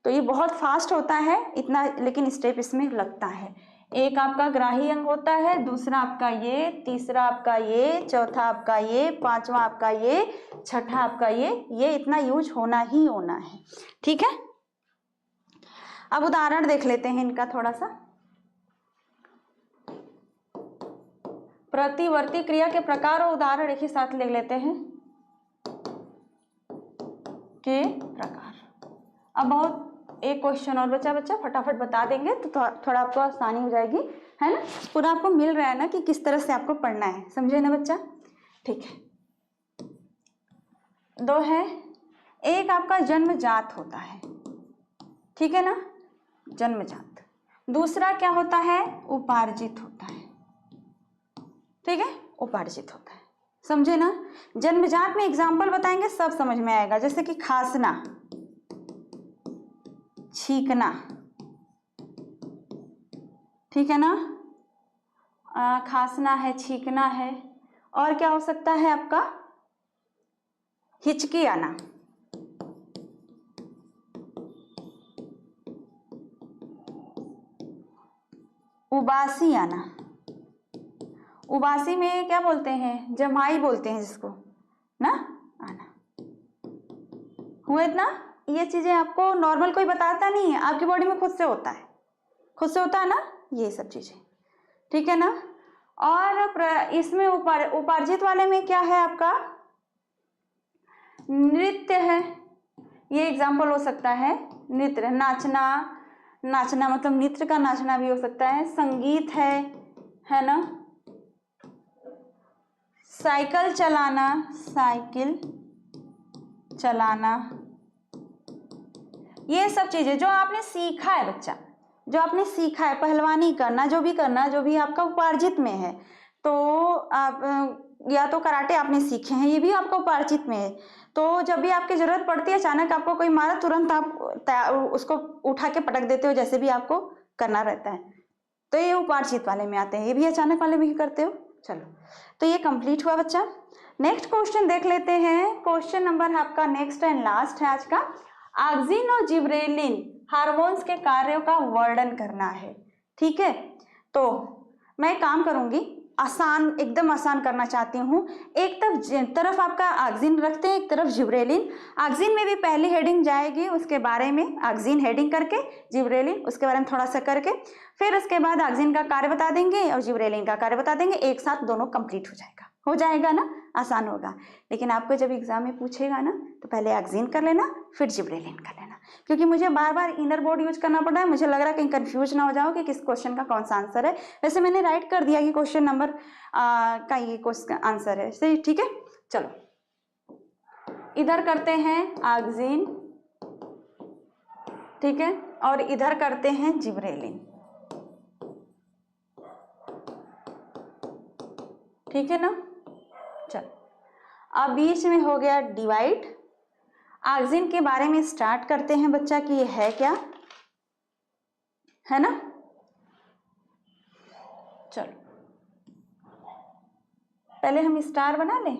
तो ये बहुत फास्ट होता है इतना, लेकिन स्टेप इसमें लगता है। एक आपका ग्राही अंग होता है, दूसरा आपका ये, तीसरा आपका ये, चौथा आपका ये, पांचवा आपका ये, छठा आपका ये इतना यूज होना ही होना है। ठीक है, अब उदाहरण देख लेते हैं इनका थोड़ा सा। प्रतिवर्ती क्रिया के प्रकार और उदाहरण एक ही साथ ले लेते हैं। के प्रकार। अब बहुत एक क्वेश्चन और बच्चा फटाफट बता देंगे तो थोड़ा आपको आसानी हो जाएगी, है ना। पूरा आपको मिल रहा है ना कि किस तरह से आपको पढ़ना है, समझे ना बच्चा। ठीक है, दो है, एक आपका जन्मजात होता है, ठीक है ना, जन्मजात। दूसरा क्या होता है, उपार्जित होता है, ठीक है, उपार्जित होता है, समझे ना। जन्मजात में एग्जाम्पल बताएंगे सब समझ में आएगा, जैसे कि खांसना, छींकना, ठीक है ना, खांसना है, छींकना है, और क्या हो सकता है आपका, हिचकी आना, उबासी आना। उबासी में क्या बोलते हैं, जमाई बोलते हैं जिसको ना, आना। हुआ इतना। ये चीजें आपको नॉर्मल कोई बताता नहीं है, आपकी बॉडी में खुद से होता है, खुद से होता है ना, ये सब चीजें, ठीक है ना। और इसमें उपार्जित वाले में क्या है आपका, नृत्य है, ये एग्जाम्पल हो सकता है। नृत्य, नाचना, नाचना मतलब नृत्य का नाचना भी हो सकता है। संगीत है ना। साइकिल चलाना, साइकिल चलाना, ये सब चीजें जो आपने सीखा है बच्चा, जो आपने सीखा है, पहलवानी करना, जो भी आपका उपार्जित में है, तो आप या तो कराटे आपने सीखे हैं, ये भी आपका उपार्जित में है। तो जब भी आपकी जरूरत पड़ती है, अचानक आपको कोई मारा, तुरंत आप उसको उठा के पटक देते हो, जैसे भी आपको करना रहता है, तो ये उपार्जित वाले में आते हैं। ये भी अचानक वाले में ही करते हो। चलो, तो ये कंप्लीट हुआ बच्चा। नेक्स्ट क्वेश्चन देख लेते हैं। क्वेश्चन नंबर आपका नेक्स्ट एंड लास्ट है आज का। ऑक्सिन और जिबरेलिन हार्मोन्स के कार्यों का वर्णन करना है, ठीक है। तो मैं काम करूंगी, आसान, एकदम आसान करना चाहती हूँ। एक तरफ आपका ऑक्सिन रखते हैं, एक तरफ जिब्रेलिन। ऑक्सिन में भी पहली हेडिंग जाएगी उसके बारे में, ऑक्सिन हेडिंग करके, जिब्रेलिन उसके बारे में थोड़ा सा करके, फिर उसके बाद ऑक्सिन का कार्य बता देंगे और जिब्रेलिन का कार्य बता देंगे। एक साथ दोनों कंप्लीट हो जाएगा ना, आसान होगा। लेकिन आपको जब एग्जाम में पूछेगा ना, तो पहले ऑक्सिन कर लेना, फिर जिब्रेलिन कर लेना, क्योंकि मुझे बार बार इनर बोर्ड यूज करना पड़ रहा है। मुझे लग रहा है कहीं कंफ्यूज ना हो जाओ कि किस क्वेश्चन का कौन सा आंसर है। वैसे मैंने राइट कर दिया कि क्वेश्चन नंबर का ये क्वेश्चन आंसर है, सही, ठीक है। चलो, इधर करते हैं ऑक्सिन, ठीक है, और इधर करते हैं जिब्रेलिन, ठीक है ना। चलो, अब बीच में हो गया डिवाइड। ऑक्सिन के बारे में स्टार्ट करते हैं बच्चा कि ये है क्या, है ना। चलो, पहले हम स्टार बना लें।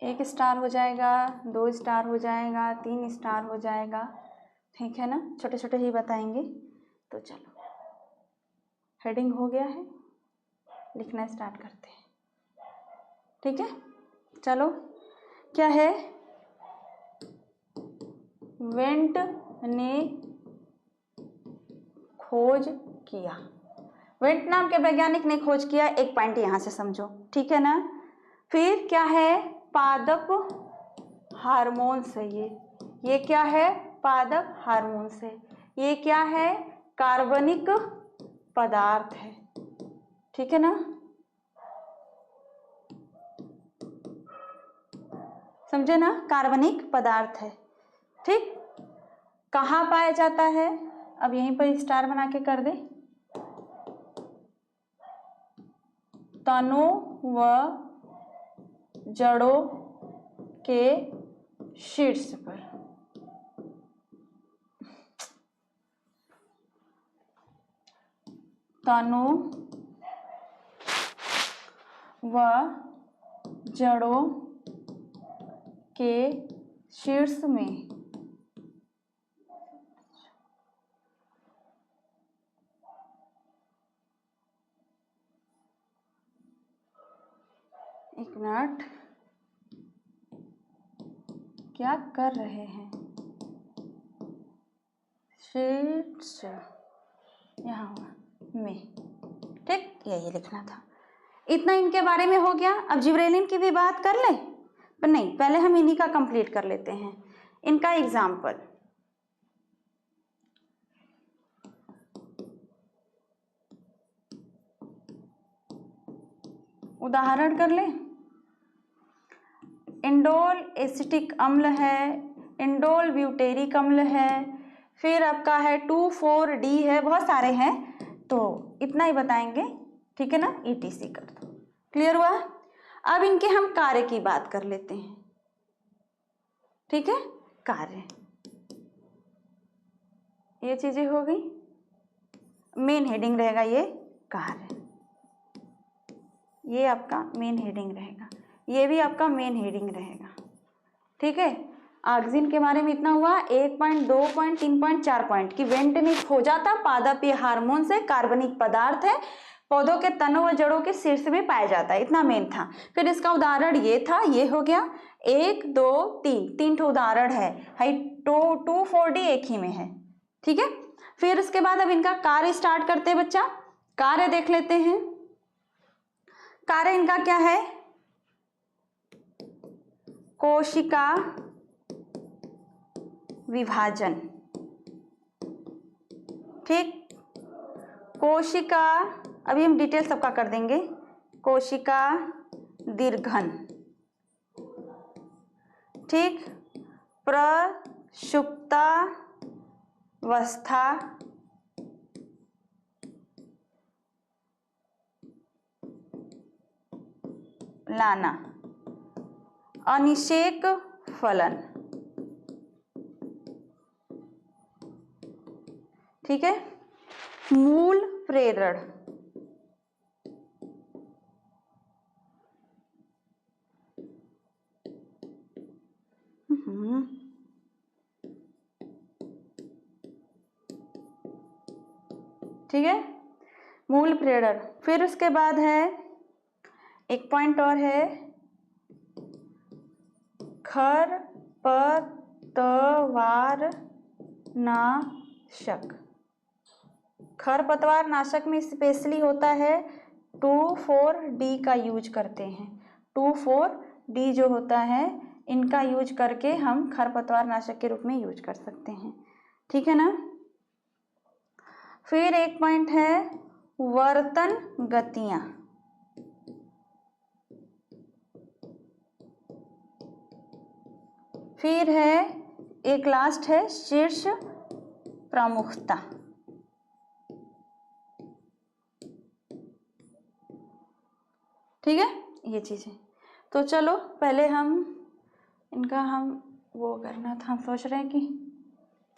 एक स्टार हो जाएगा, 2 स्टार हो जाएगा, 3 स्टार हो जाएगा, ठीक है ना। छोटे छोटे ही बताएंगे। तो चलो, हेडिंग हो गया है, लिखना स्टार्ट करते हैं, ठीक है। चलो, क्या है, वेंट ने खोज किया। वेंट नाम के वैज्ञानिक ने खोज किया, एक पॉइंट यहां से समझो, ठीक है ना। फिर क्या है, पादप हार्मोन्स है ये क्या है, पादप हार्मोन्स है। ये क्या है, कार्बनिक पदार्थ है, ठीक है ना। समझे ना, कार्बनिक पदार्थ है, ठीक। कहाँ पाया जाता है, अब यहीं पर स्टार बना के कर दे। तनों व जड़ों के शीर्ष पर। तनों व जड़ों के शीर्ष में क्या कर रहे हैं? शीट्स यहाँ हुआ में, ठीक, यही लिखना था। इतना इनके बारे में हो गया। अब जिब्रेलिन की भी बात कर ले, पर नहीं, पहले हम इन्हीं का कंप्लीट कर लेते हैं, इनका एग्जाम्पल। उदाहरण कर ले। इंडोल एसिटिक अम्ल है, इंडोल ब्यूटेरिक अम्ल है, फिर आपका है 2,4-D है, बहुत सारे हैं, तो इतना ही बताएंगे, ठीक है ना, ETC कर दो। क्लियर हुआ? अब इनके हम कार्य की बात कर लेते हैं, ठीक है। कार्य, ये चीजें हो गई, मेन हेडिंग रहेगा ये कार्य, ये आपका मेन हेडिंग रहेगा, ये भी आपका मेन हेडिंग रहेगा, ठीक है। ऑक्सीजन के बारे में इतना हुआ। 1 पॉइंट, 2 पॉइंट, 3 पॉइंट, 4 पॉइंट की वेंटनिक हो जाता, पादपीय हार्मोन से, कार्बनिक पदार्थ है, पौधों के तनों व जड़ों के शीर्ष में पाया जाता है, इतना मेन था। फिर इसका उदाहरण ये था, ये हो गया 1, 2, 3 ठो उदाहरण है, 2,4-D एक ही में है, ठीक है। फिर उसके बाद अब इनका कार्य स्टार्ट करते हैं बच्चा, कार्य देख लेते हैं। कार्य इनका क्या है? कोशिका विभाजन, ठीक, कोशिका, अभी हम डिटेल सबका कर देंगे, कोशिका दीर्घन, ठीक, प्रसुप्तावस्था, लाना, अनिषेक फलन, ठीक है, मूल प्रेरण, ठीक है, मूल प्रेरण। फिर उसके बाद है एक पॉइंट और है, खरपतवार नाशक। खरपतवार नाशक में स्पेशली होता है 2,4-D का यूज करते हैं, 2,4-D जो होता है इनका यूज करके हम खरपतवार नाशक के रूप में यूज कर सकते हैं, ठीक है ना। फिर एक पॉइंट है वर्तन गतियां, फिर है एक लास्ट है शीर्ष प्रमुखता, ठीक है, ये चीजें। तो चलो पहले हम इनका हम वो करना था, हम सोच रहे हैं कि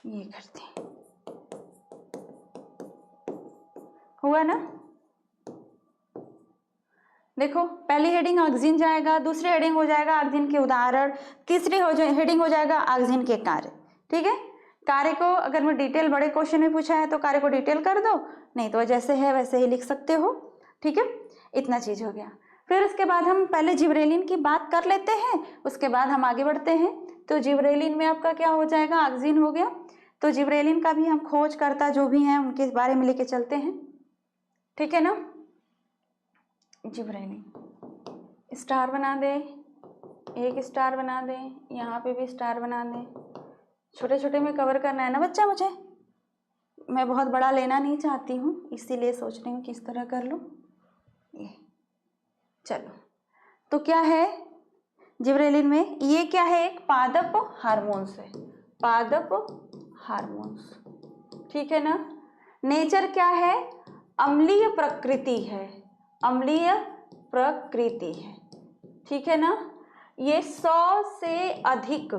ये करते हैं, हुआ ना। देखो पहली हेडिंग ऑक्सीजन जाएगा, दूसरी हेडिंग हो जाएगा ऑक्सीजन के उदाहरण, तीसरी हेडिंग हो जाएगा ऑक्सीजन के कार्य, ठीक है। कार्य को अगर मैं डिटेल बड़े क्वेश्चन में पूछा है तो कार्य को डिटेल कर दो, नहीं तो जैसे है वैसे ही लिख सकते हो, ठीक है। इतना चीज हो गया। फिर उसके बाद हम पहले जिब्रेलिन की बात कर लेते हैं, उसके बाद हम आगे बढ़ते हैं। तो जिब्रेलिन में आपका क्या हो जाएगा, ऑक्सीजन हो गया, तो जिब्रेलिन का भी हम खोजकर्ता जो भी हैं उनके बारे में लेके चलते हैं, ठीक है ना। जिब्रेलिन स्टार बना दे, एक स्टार बना दे, यहाँ पे भी स्टार बना दे, छोटे छोटे में कवर करना है ना बच्चा, मुझे मैं बहुत बड़ा लेना नहीं चाहती हूँ, इसीलिए सोच रही हूँ किस तरह कर लूँ ये। चलो तो क्या है जिब्रेलिन में, ये क्या है, एक पादप हार्मोन्स है, पादप हार्मोन्स, ठीक है ना। नेचर क्या है, अम्लीय प्रकृति है, अम्लीय प्रकृति है, ठीक है ना। ये 100 से अधिक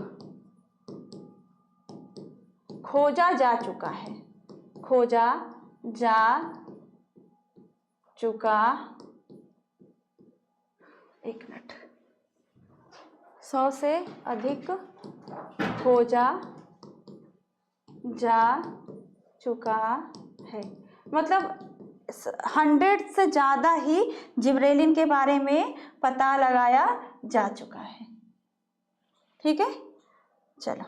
खोजा जा चुका है, खोजा जा चुका, एक मिनट, 100 से अधिक खोजा जा चुका है, मतलब 100 से ज़्यादा ही जिब्रेलिन के बारे में पता लगाया जा चुका है, ठीक है। चलो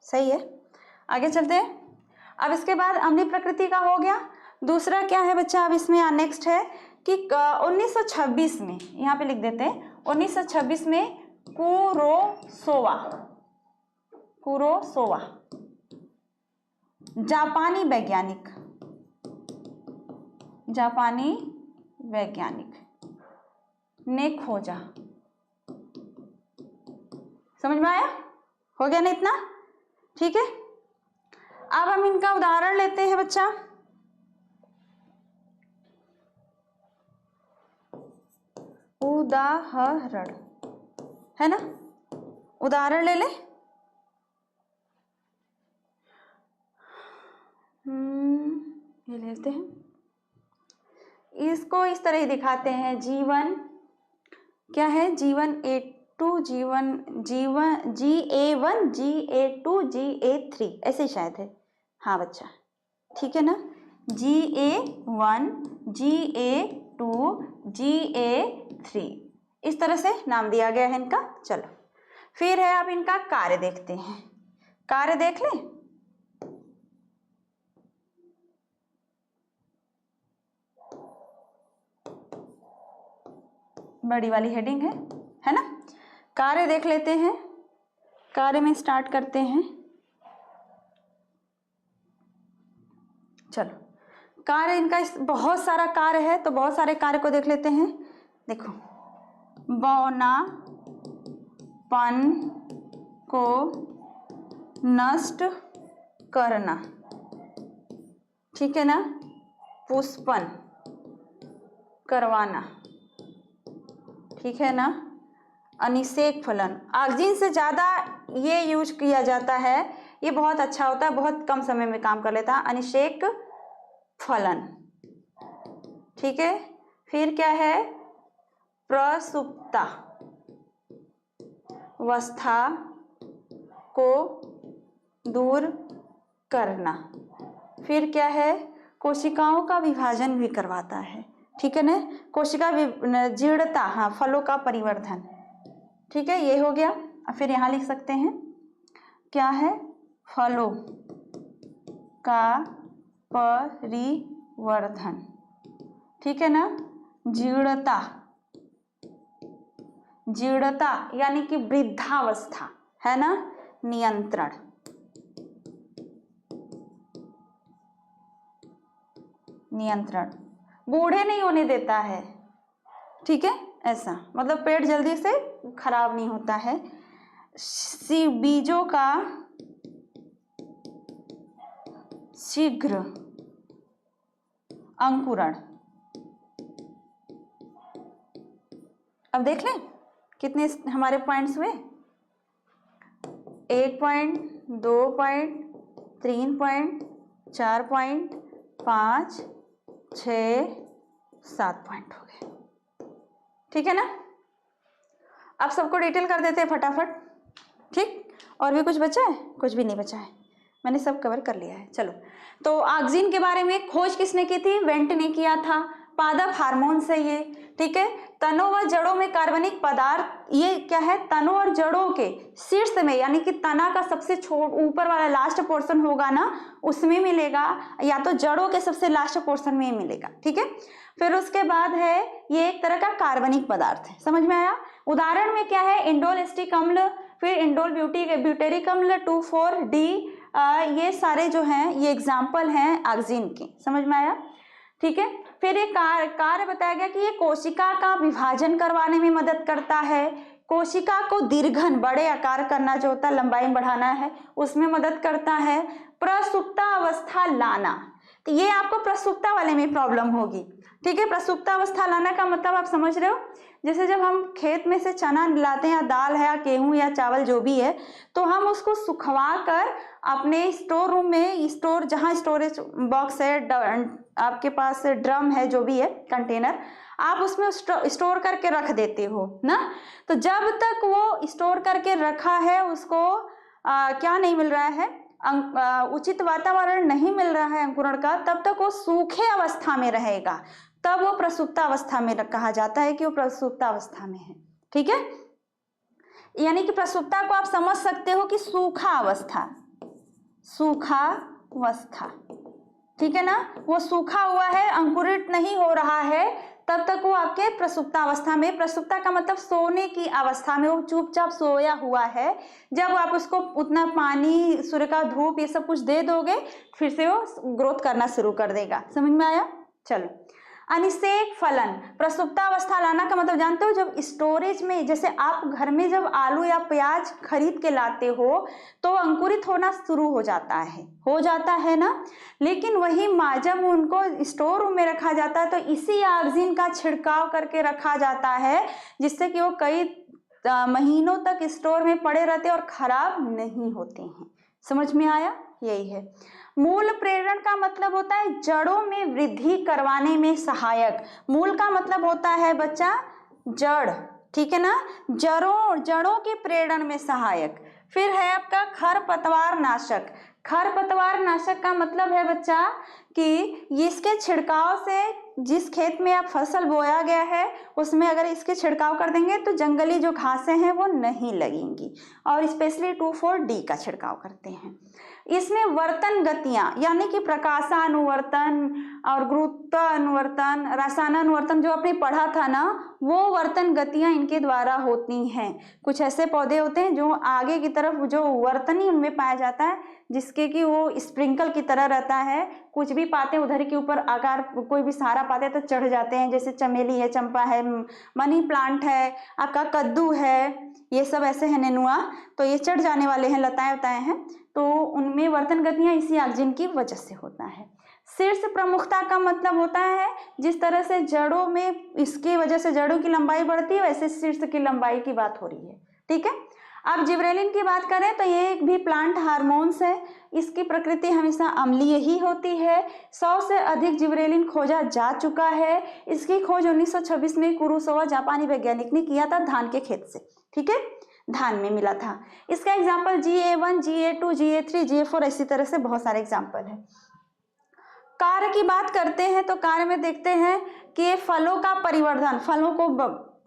सही है, आगे चलते हैं। अब इसके बाद अम्लीय प्रकृति का हो गया। दूसरा क्या है बच्चा, अब इसमें नेक्स्ट है कि 1926 में, यहाँ पे लिख देते हैं 1926 में कुरोसोवा जापानी वैज्ञानिक ने खोजा। समझ में आया? हो गया ना इतना? ठीक है, अब हम इनका उदाहरण लेते हैं बच्चा। उदाहरण है ना, उदाहरण ले ले। ये लेते हैं, इसको इस तरह ही दिखाते हैं। जीवन क्या है, जीवन A2, जीवन GA1 GA2 GA3 ऐसे शायद है। हाँ बच्चा, ठीक है ना, GA1 GA2 GA3 इस तरह से नाम दिया गया है इनका। चलो फिर है, अब इनका कार्य देखते हैं। कार्य देख लें। बड़ी वाली हेडिंग है ना। कार्य देख लेते हैं। कार्य में स्टार्ट करते हैं। चलो, कार्य इनका बहुत सारा कार्य है, तो बहुत सारे कार्य को देख लेते हैं। देखो, बौनापन को नष्ट करना, ठीक है ना, पुष्पन करवाना, ठीक है ना, अनिषेक फलन। ऑक्सीजन से ज़्यादा ये यूज किया जाता है, ये बहुत अच्छा होता है, बहुत कम समय में काम कर लेता है। अनिषेक फलन, ठीक है। फिर क्या है, प्रसुप्ता अवस्था को दूर करना। फिर क्या है, कोशिकाओं का विभाजन भी करवाता है, ठीक है ना, कोशिका जीर्णता, हाँ, फलों का परिवर्धन, ठीक है, ये हो गया। अब फिर यहाँ लिख सकते हैं क्या है, फलों का परिवर्धन, ठीक है ना, जीर्णता यानी कि वृद्धावस्था, है ना, नियंत्रण, बूढ़े नहीं होने देता है, ठीक है, ऐसा मतलब पेट जल्दी से खराब नहीं होता है। बीजों का शीघ्र अंकुरण। अब देख लें कितने हमारे पॉइंट्स हुए, 1 point, 2 point, 3 point, 4 point, 5, 6, 7 point हो गए, ठीक है ना। अब सबको डिटेल कर देते हैं फटाफट, ठीक। और भी कुछ बचा है? कुछ भी नहीं बचा है, मैंने सब कवर कर लिया है। चलो, तो ऑक्सीजन के बारे में खोज किसने की थी? वेंट ने किया था, पादप हार्मोन से ये, ठीक है। तनों व जड़ों में कार्बनिक पदार्थ, ये क्या है, तनों और जड़ों के शीर्ष में, यानी कि तना का सबसे ऊपर वाला लास्ट पोर्शन होगा ना, उसमें मिलेगा, या तो जड़ों के सबसे लास्ट पोर्शन में मिलेगा, ठीक है। फिर उसके बाद है, ये एक तरह का कार्बनिक पदार्थ है, समझ में आया। उदाहरण में क्या है, इंडोल एस्टिक अम्ल, फिर इंडोल ब्यूटेरिक अम्ल 2,4-D, ये सारे जो हैं ये एग्जाम्पल हैं ऑक्सीजन के, समझ में आया, ठीक है। फिर एक कार्य बताया गया कि ये कोशिका का विभाजन करवाने में मदद करता है, कोशिका को दीर्घन, बड़े आकार करना जो होता है, लंबाई बढ़ाना है, उसमें मदद करता है। प्रसुप्ता अवस्था लाना, तो ये आपको प्रसुप्ता वाले में प्रॉब्लम होगी, ठीक है। प्रसुप्ता अवस्था लाना का मतलब आप समझ रहे हो, जैसे जब हम खेत में से चना लाते हैं, या दाल है, या गेहूं या चावल जो भी है, तो हम उसको सुखवा कर अपने स्टोर रूम में, स्टोर जहाँ स्टोरेज बॉक्स है, आपके पास ड्रम है, जो भी है कंटेनर, आप उसमें स्टोर करके रख देते हो ना। तो जब तक वो स्टोर करके रखा है, उसको क्या नहीं मिल रहा है, उचित वातावरण नहीं मिल रहा है अंकुरण का, तब तक वो सूखे अवस्था में रहेगा, तब वो प्रसुप्ता अवस्था में कहा जाता है कि वो प्रसुप्ता अवस्था में है, ठीक है। यानी कि प्रसुप्ता को आप समझ सकते हो कि सूखा अवस्था, सूखा अवस्था, ठीक है ना, वो सूखा हुआ है, अंकुरित नहीं हो रहा है, तब तक वो आपके प्रसुप्ता अवस्था में, प्रसुप्ता का मतलब सोने की अवस्था में, वो चुपचाप सोया हुआ है। जब आप उसको उतना पानी, सूर्य का धूप, ये सब कुछ दे दोगे, फिर से वो ग्रोथ करना शुरू कर देगा। समझ में आया? चलो, अनिषेक फलन, प्रसुप्ता अवस्था लाना का मतलब जानते हो, जब स्टोरेज में, जैसे आप घर में जब आलू या प्याज खरीद के लाते हो तो अंकुरित होना शुरू हो जाता है ना, लेकिन वही जब उनको स्टोर रूम में रखा जाता है तो इसी ऑक्सीजन का छिड़काव करके रखा जाता है, जिससे कि वो कई महीनों तक स्टोर में पड़े रहते और खराब नहीं होते हैं। समझ में आया? यही है। मूल प्रेरण का मतलब होता है जड़ों में वृद्धि करवाने में सहायक। मूल का मतलब होता है बच्चा जड़, ठीक है ना, जड़ों के प्रेरण में सहायक। फिर है आपका खरपतवार नाशक। खरपतवार नाशक का मतलब है बच्चा कि इसके छिड़काव से जिस खेत में आप फसल बोया गया है उसमें अगर इसके छिड़काव कर देंगे तो जंगली जो घासें हैं वो नहीं लगेंगी, और स्पेशली 2,4-D का छिड़काव करते हैं। इसमें वर्तन गतियां, यानी कि प्रकाशानुवर्तन और गुरुत्वानुवर्तन, रसायनानुवर्तन जो आपने पढ़ा था ना, वो वर्तन गतियां इनके द्वारा होती हैं। कुछ ऐसे पौधे होते हैं जो आगे की तरफ जो वर्तनी उनमें पाया जाता है, जिसके कि वो स्प्रिंकल की तरह रहता है, कुछ भी पाते हैं उधर के ऊपर आकार, कोई भी सहारा पाते हैं तो चढ़ जाते हैं, जैसे चमेली है, चंपा है, मनी प्लांट है, आपका कद्दू है, ये सब ऐसे है नेनुआ, तो ये चढ़ जाने वाले हैं, लताएं बताए हैं, तो उनमें वर्तन गतियां इसी ऑक्सीजन की वजह से होता है। शीर्ष प्रमुखता का मतलब होता है जिस तरह से जड़ों में इसकी वजह से जड़ों की लंबाई बढ़ती है, वैसे शीर्ष की लंबाई की बात हो रही है, ठीक है। अब जिब्रेलिन की बात करें तो ये एक भी प्लांट हार्मोन्स है, इसकी प्रकृति हमेशा अम्लीय ही होती है। 100 से अधिक जिब्रेलिन खोजा जा चुका है। इसकी खोज 1926 में कुरोसावा जापानी वैज्ञानिक ने किया था धान के खेत से, ठीक है, धान में मिला था। इसका example GA1, GA2, GA3, GA4, इसी तरह से बहुत सारे एग्जाम्पल है। कार्य की बात करते हैं तो कार्य में देखते हैं कि फलों का परिवर्धन, फलों को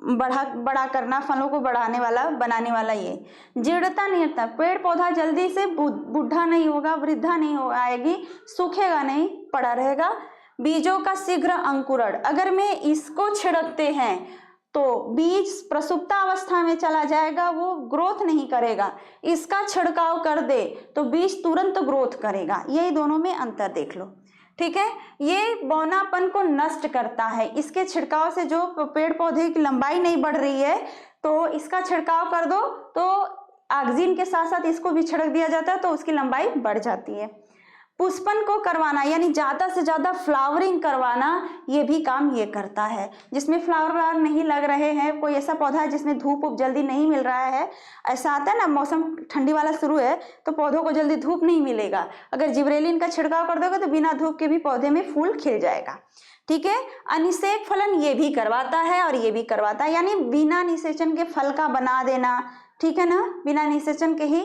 बड़ा करना, फलों को बनाने वाला ये। जीर्णता नियंत्रण, पेड़ पौधा जल्दी से बूढ़ा नहीं होगा, वृद्धा नहीं हो आएगी, सूखेगा नहीं, पड़ा रहेगा। बीजों का शीघ्र अंकुरण, अगर मैं इसको छिड़कते हैं तो बीज प्रसुप्ता अवस्था में चला जाएगा, वो ग्रोथ नहीं करेगा। इसका छिड़काव कर दे तो बीज तुरंत ग्रोथ करेगा। यही दोनों में अंतर देख लो, ठीक है। ये बौनापन को नष्ट करता है, इसके छिड़काव से जो पेड़ पौधे की लंबाई नहीं बढ़ रही है तो इसका छिड़काव कर दो तो ऑक्सीजन के साथ साथ इसको भी छिड़क दिया जाता है तो उसकी लंबाई बढ़ जाती है। पुष्पन को करवाना, यानी ज्यादा से ज्यादा फ्लावरिंग करवाना, ये भी काम ये करता है। जिसमें फ्लावर नहीं लग रहे हैं, कोई ऐसा पौधा है जिसमें धूप जल्दी नहीं मिल रहा है, ऐसा आता है ना, मौसम ठंडी वाला शुरू है तो पौधों को जल्दी धूप नहीं मिलेगा, अगर जिब्रेलिन का छिड़काव कर दोगे तो बिना धूप के भी पौधे में फूल खिल जाएगा, ठीक है। अनिषेक फलन ये भी करवाता है और ये भी करवाता है, यानी बिना निषेचन के फल का बना देना, ठीक है ना, बिना निषेचन के ही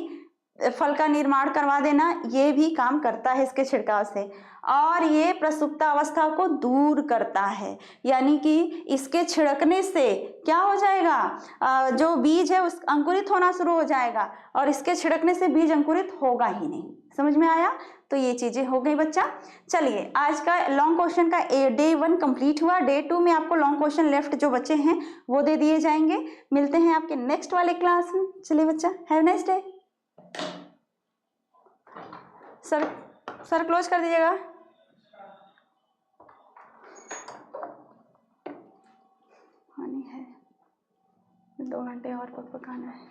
फल का निर्माण करवा देना, ये भी काम करता है इसके छिड़काव से। और ये प्रसुप्ता अवस्था को दूर करता है, यानी कि इसके छिड़कने से क्या हो जाएगा, जो बीज है उस अंकुरित होना शुरू हो जाएगा, और इसके छिड़कने से बीज अंकुरित होगा ही नहीं। समझ में आया? तो ये चीजें हो गई बच्चा। चलिए, आज का लॉन्ग क्वेश्चन का डे 1 कंप्लीट हुआ। डे 2 में आपको लॉन्ग क्वेश्चन लेफ्ट जो बचे हैं वो दे दिए जाएंगे। मिलते हैं आपके नेक्स्ट वाले क्लास में। चलिए बच्चा, have nice day. Sir close कर दीजिएगा। पानी है, 2 घंटे और पकाना है।